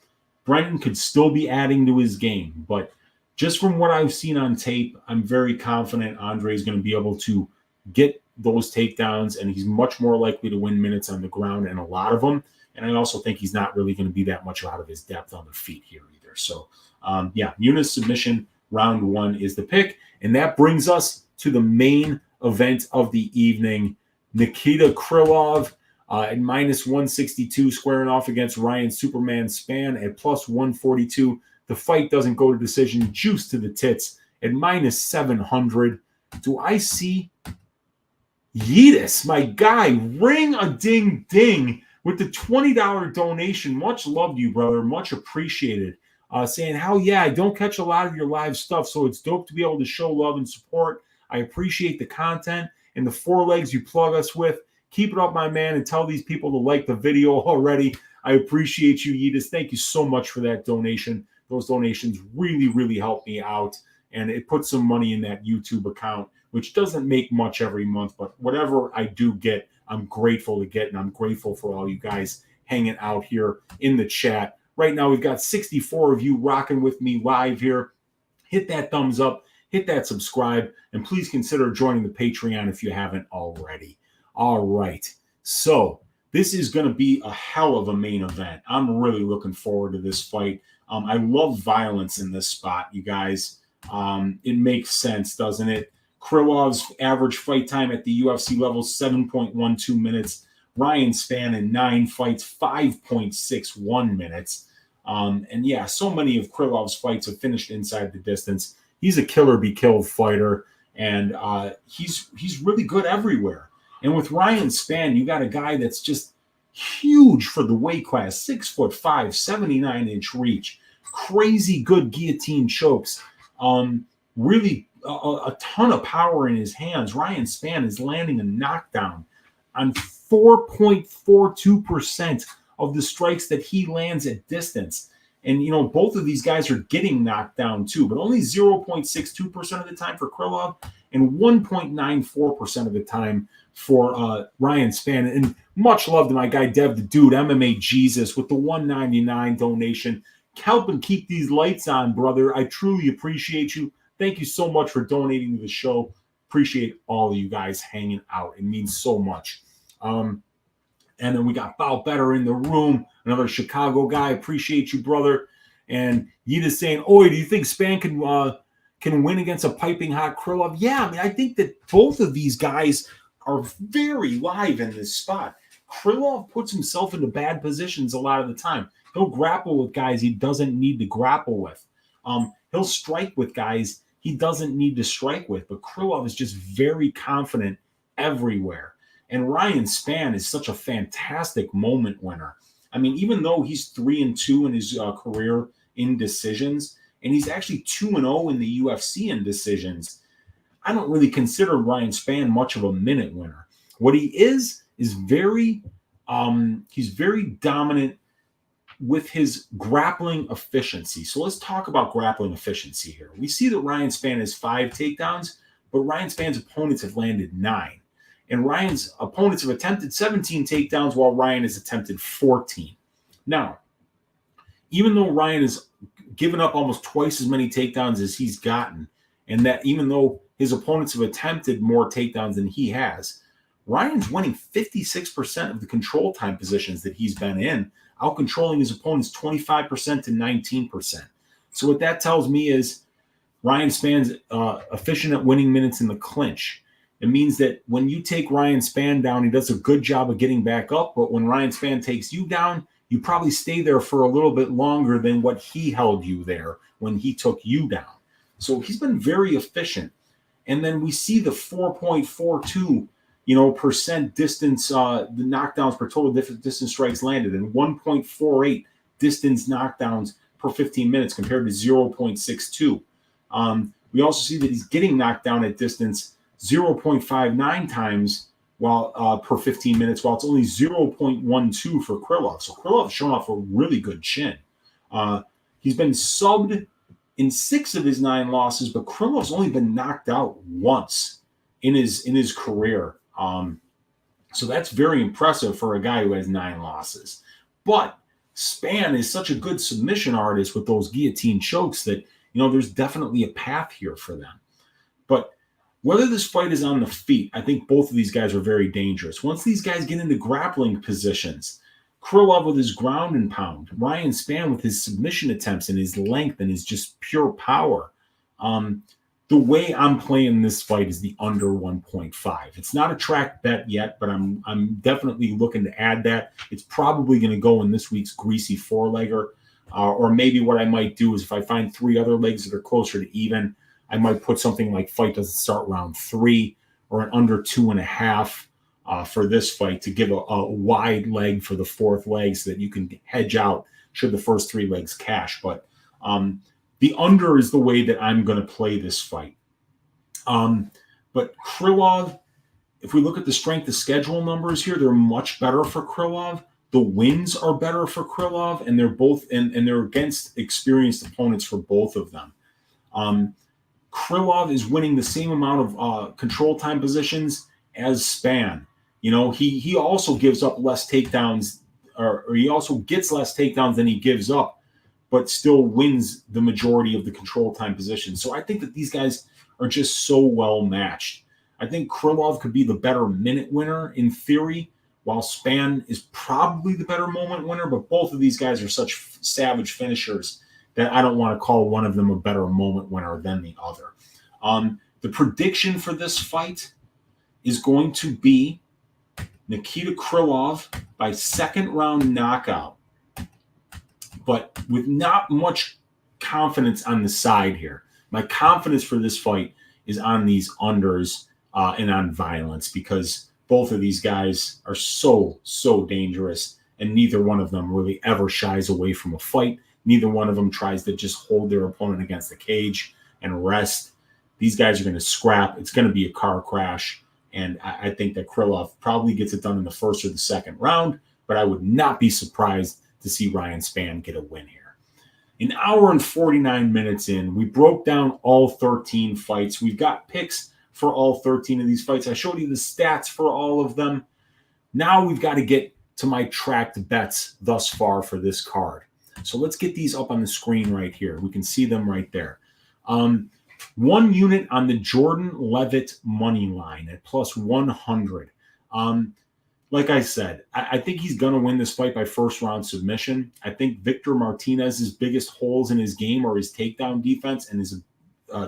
Brendan could still be adding to his game. But just from what I've seen on tape, I'm very confident Andre is going to be able to get those takedowns, and he's much more likely to win minutes on the ground, and a lot of them. And I also think he's not really going to be that much out of his depth on the feet here either. So, Muniz submission round 1 is the pick. And that brings us to the main event of the evening. Nikita Krylov at -162 squaring off against Ryan Superman Spann at +142. The fight doesn't go to decision. Juice to the tits at -700. Do I see Yeetus, my guy, ring a ding ding with the $20 donation? Much love to you, brother. Much appreciated. Saying, how, I don't catch a lot of your live stuff, so it's dope to be able to show love and support. I appreciate the content and the 4 legs you plug us with. Keep it up, my man, and tell these people to like the video already. I appreciate you, Yeetus. Thank you so much for that donation. Those donations really, really help me out, and it puts some money in that YouTube account, which doesn't make much every month, but whatever I do get, I'm grateful to get, and I'm grateful for all you guys hanging out here in the chat. Right now, we've got 64 of you rocking with me live here. Hit that thumbs up, hit that subscribe, and please consider joining the Patreon if you haven't already. All right, so this is going to be a hell of a main event. I'm really looking forward to this fight. I love violence in this spot, you guys. It makes sense, doesn't it? Krylov's average fight time at the UFC level, 7.12 minutes. Ryan Spann in 9 fights, 5.61 minutes. So many of Krylov's fights have finished inside the distance. He's a killer-be-killed fighter, and he's really good everywhere. And with Ryan Spann, you got a guy that's just huge for the weight class, 6'5", 79-inch reach, crazy good guillotine chokes, really a ton of power in his hands. Ryan Spann is landing a knockdown on 4.42% of the strikes that he lands at distance. And, both of these guys are getting knocked down too, but only 0.62% of the time for Krylov and 1.94% of the time for Ryan Spann. And much love to my guy, Dev the Dude, MMA Jesus, with the $1.99 donation. Help and keep these lights on, brother. I truly appreciate you. Thank you so much for donating to the show. Appreciate all of you guys hanging out. It means so much. And then we got Bow Better in the room, another Chicago guy. Appreciate you, brother. And Yita's saying, "Oi, do you think Spann can win against a piping hot Krylov?" Yeah, I mean, I think that both of these guys are very live in this spot. Krylov puts himself into bad positions a lot of the time. He'll grapple with guys he doesn't need to grapple with. He'll strike with guys he doesn't need to strike with. But Krylov is just very confident everywhere. And Ryan Spann is such a fantastic moment winner. I mean, even though he's 3-2 in his career in decisions, and he's actually 2-0 in the UFC in decisions, I don't really consider Ryan Spann much of a minute winner. What he is very, he's very dominant with his grappling efficiency. So let's talk about grappling efficiency here. We see that Ryan Spann has 5 takedowns, but Ryan Spann's opponents have landed 9. And Ryan's opponents have attempted 17 takedowns while Ryan has attempted 14. Now, even though Ryan has given up almost twice as many takedowns as he's gotten, and that even though his opponents have attempted more takedowns than he has, Ryan's winning 56% of the control time positions that he's been in, out-controlling his opponents 25% to 19%. So what that tells me is Ryan Spann's efficient at winning minutes in the clinch. It means that when you take Ryan Spann down, he does a good job of getting back up, but when Ryan Spann takes you down, you probably stay there for a little bit longer than what he held you there when he took you down. So he's been very efficient. And then we see the 4.42 percent distance, the knockdowns per total distance strikes landed, and 1.48 distance knockdowns per 15 minutes compared to 0.62. We also see that he's getting knocked down at distance 0.59 times while per 15 minutes, while it's only 0.12 for Krylov. So Krylov has shown off a really good chin. He's been subbed in 6 of his 9 losses, but Krylov's only been knocked out once in his career. So that's very impressive for a guy who has 9 losses. But Spann is such a good submission artist with those guillotine chokes that, there's definitely a path here for them. But whether this fight is on the feet, I think both of these guys are very dangerous. Once these guys get into grappling positions, Krylov with his ground and pound, Ryan Spann with his submission attempts and his length and his just pure power. The way I'm playing this fight is the under 1.5. It's not a track bet yet, but I'm definitely looking to add that. It's probably going to go in this week's greasy 4-legger. Or maybe what I might do is if I find 3 other legs that are closer to even, I might put something like fight doesn't start round 3 or an under 2.5 for this fight to give a wide leg for the 4th leg so that you can hedge out should the first 3 legs cash. But the under is the way that I'm going to play this fight. But Krylov, if we look at the strength of schedule numbers here, they're much better for Krylov. The wins are better for Krylov, and they're both and they're against experienced opponents for both of them. Krylov is winning the same amount of control time positions as Spann. He also gives up less takedowns, or he also gets less takedowns than he gives up, but still wins the majority of the control time positions. So I think that these guys are just so well matched. I think Krylov could be the better minute winner in theory, while Spann is probably the better moment winner, but both of these guys are such savage finishers that I don't want to call one of them a better moment winner than the other. The prediction for this fight is going to be Nikita Krylov by 2nd round knockout, but with not much confidence on the side here. My confidence for this fight is on these unders and on violence, because both of these guys are so dangerous, and neither one of them really ever shies away from a fight. Neither one of them tries to just hold their opponent against the cage and rest. These guys are going to scrap. It's going to be a car crash, and I think that Krylov probably gets it done in the 1st or the 2nd round, but I would not be surprised to see Ryan Spann get a win here. An hour and 49 minutes in, we broke down all 13 fights. We've got picks for all 13 of these fights. I showed you the stats for all of them. Now we've got to get to my tracked bets thus far for this card. So let's get these up on the screen right here. We can see them right there. 1 unit on the Jordan Leavitt money line at plus 100. like I said, I think he's going to win this fight by first-round submission. I think Victor Martinez's biggest holes in his game are his takedown defense and his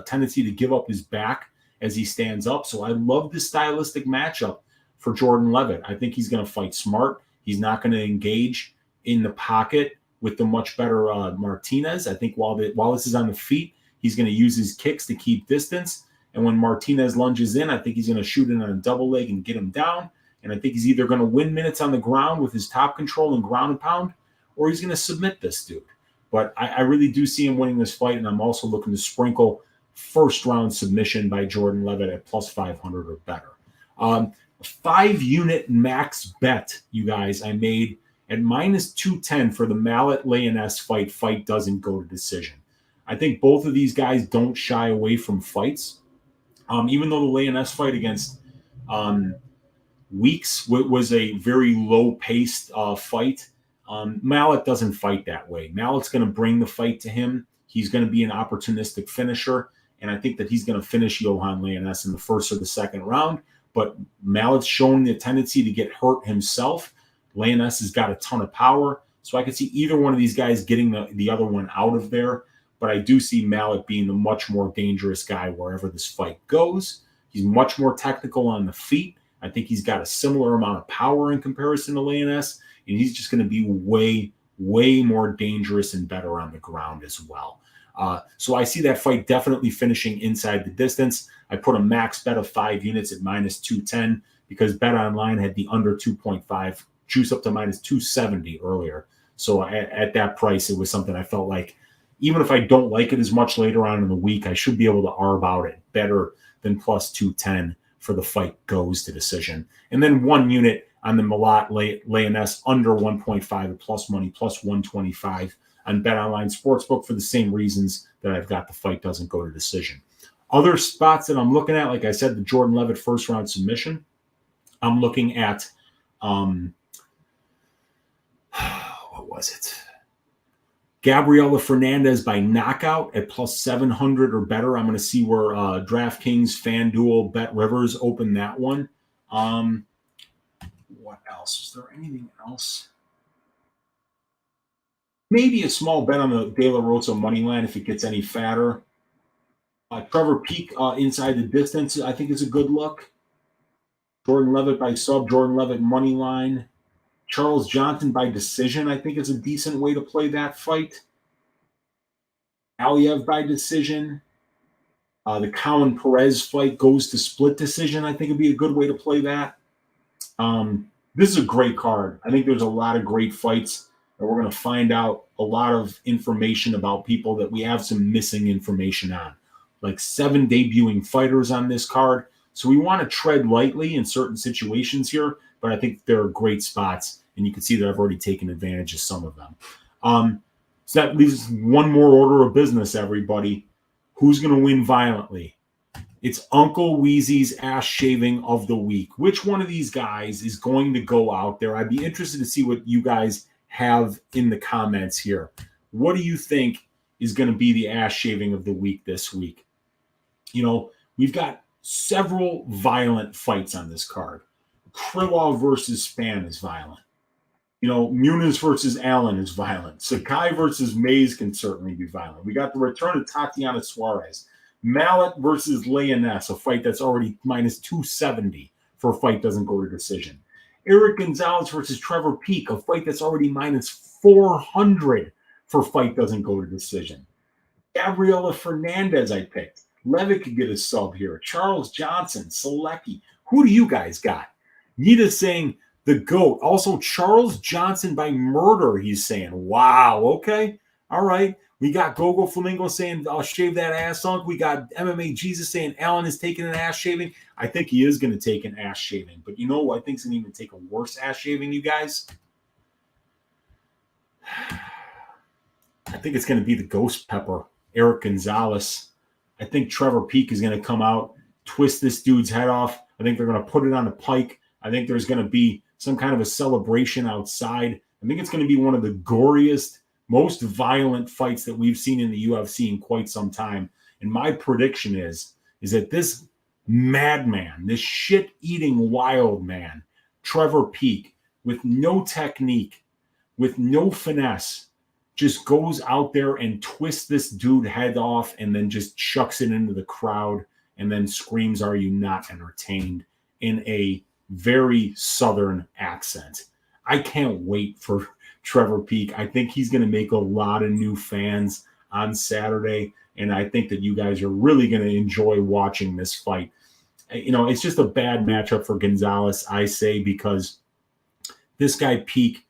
tendency to give up his back as he stands up. So I love this stylistic matchup for Jordan Leavitt. I think he's going to fight smart. He's not going to engage in the pocket with the much better Martinez. I think while this is on the feet, he's going to use his kicks to keep distance. And when Martinez lunges in, I think he's going to shoot in on a double leg and get him down. And I think he's either going to win minutes on the ground with his top control and ground and pound, or he's going to submit this dude. But I really do see him winning this fight, and I'm also looking to sprinkle first-round submission by Jordan Leavitt at plus 500 or better. 5-unit max bet, you guys, I made at minus 210 for the Mallott Lainesse fight. Fight doesn't go to decision. I think both of these guys don't shy away from fights. Even though the Lainesse fight against Weeks was a very low-paced fight, Mallott doesn't fight that way. Mallott's going to bring the fight to him. He's going to be an opportunistic finisher, and I think that he's going to finish Yohan Lainesse in the first or the second round. But Mallott's shown the tendency to get hurt himself. Lainesse has got a ton of power, so I could see either one of these guys getting the other one out of there. But I do see Mallott being the much more dangerous guy wherever this fight goes. He's much more technical on the feet. I think he's got a similar amount of power in comparison to Lainesse, and he's just going to be way, way more dangerous and better on the ground as well. So I see that fight definitely finishing inside the distance. I put a max bet of 5 units at minus 210 because Bet Online had the under 2.5 juice up to minus 270 earlier. So at that price, it was something I felt like, even if I don't like it as much later on in the week, I should be able to arb out it better than plus 210 for the fight goes to decision. And then 1 unit on the Mallott Lainesse under 1.5 at plus money, plus 125 on Bet Online Sportsbook for the same reasons that I've got the fight doesn't go to decision. Other spots that I'm looking at, like I said, the Jordan Leavitt first round submission. I'm looking at, what was it? Gabriella Fernandes by knockout at plus 700 or better. I'm going to see where DraftKings, FanDuel, Bet Rivers open that one. What else? Is there anything else? Maybe a small bet on the De La Rosa money line if it gets any fatter. Trevor Peak inside the distance, I think is a good look. Jordan Leavitt by sub, Jordan Leavitt money line. Charles Johnson by decision, I think is a decent way to play that fight. Aliev by decision. The Cowan Perez fight goes to split decision. I think would be a good way to play that. This is a great card. I think there's a lot of great fights, and we're going to find out a lot of information about people that we have some missing information on. Like 7 debuting fighters on this card. So we want to tread lightly in certain situations here, but I think there are great spots. And you can see that I've already taken advantage of some of them. So that leaves one more order of business, everybody. Who's going to win violently? It's Uncle Weezy's ass shaving of the week. Which one of these guys is going to go out there? I'd be interested to see what you guys have in the comments here. What do you think is going to be the ass shaving of the week this week? You know, we've got several violent fights on this card. Krylov versus Spann is violent. You know, Muniz versus Ailin is violent. Sakai versus Mays can certainly be violent. We got the return of Tatiana Suarez. Mallott versus Lainesse, a fight that's already minus 270 for a fight doesn't go to decision. Erick Gonzalez versus Trevor Peak, a fight that's already minus 400 for fight doesn't go to decision. Gabriella Fernandes I picked. Leavitt could get a sub here. Charles Johnson, Solecki. Who do you guys got? Nita's saying the GOAT. Also, Charles Johnson by murder, he's saying. Wow, okay. All right. We got Gogo Flamingo saying, I'll shave that ass unk. We got MMA Jesus saying Ailin is taking an ass shaving. I think he is going to take an ass shaving. But you know who I think is going to even take a worse ass shaving, you guys? I think it's going to be the Ghost Pepper, Erick Gonzalez. I think Trevor Peak is going to come out, twist this dude's head off. I think they're going to put it on a pike. I think there's going to be some kind of a celebration outside. I think it's going to be one of the goriest, most violent fights that we've seen in the UFC in quite some time. And my prediction is that this madman, this shit-eating wild man, Trevor Peek, with no technique, with no finesse, just goes out there and twists this dude head off and then just chucks it into the crowd and then screams, "Are you not entertained?" in a very Southern accent. I can't wait for Trevor Peek. I think he's going to make a lot of new fans on Saturday, and I think that you guys are really going to enjoy watching this fight. It's just a bad matchup for Gonzalez, I say, because this guy Peek,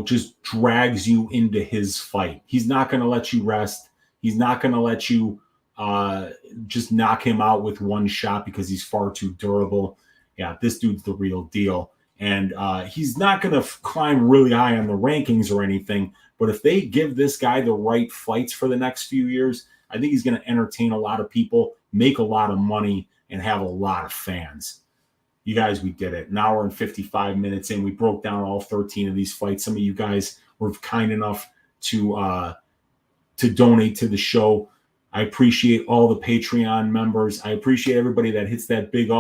just drags you into his fight. He's not going to let you rest. He's not going to let you just knock him out with one shot because he's far too durable. Yeah, this dude's the real deal. And he's not going to climb really high on the rankings or anything. But if they give this guy the right fights for the next few years, I think he's going to entertain a lot of people, make a lot of money, and have a lot of fans. You guys, we did it. An hour and 55 minutes in. We broke down all 13 of these fights. Some of you guys were kind enough to donate to the show. I appreciate all the Patreon members. I appreciate everybody that hits that big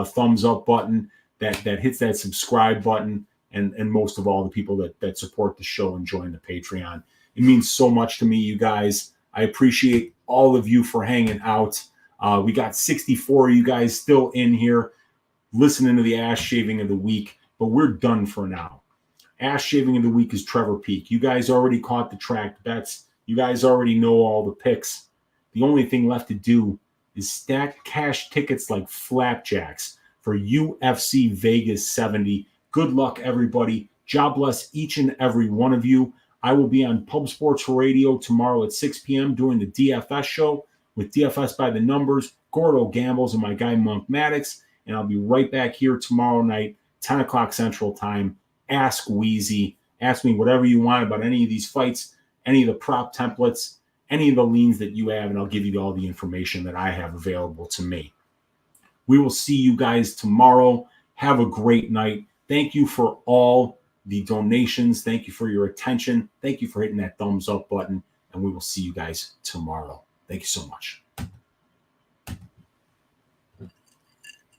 thumbs up button, that hits that subscribe button, and most of all, the people that support the show and join the Patreon. It means so much to me, you guys. I appreciate all of you for hanging out. We got 64 of you guys still in here listening to the ass shaving of the week, but we're done for now. Ass shaving of the week is Trevor Peek. You guys already caught the tracked bets. You guys already know all the picks. The only thing left to do is stack cash tickets like flapjacks for UFC Vegas 70. Good luck, everybody. God bless each and every one of you. I will be on Pub Sports Radio tomorrow at 6 p.m. doing the DFS show with DFS by the Numbers, Gordo Gambles, and my guy Monk Maddox. And I'll be right back here tomorrow night, 10 o'clock Central Time. Ask Weezy. Ask me whatever you want about any of these fights, any of the prop templates, any of the leans that you have, and I'll give you all the information that I have available to me. We will see you guys tomorrow. Have a great night. Thank you for all the donations. Thank you for your attention. Thank you for hitting that thumbs up button, and we will see you guys tomorrow. Thank you so much.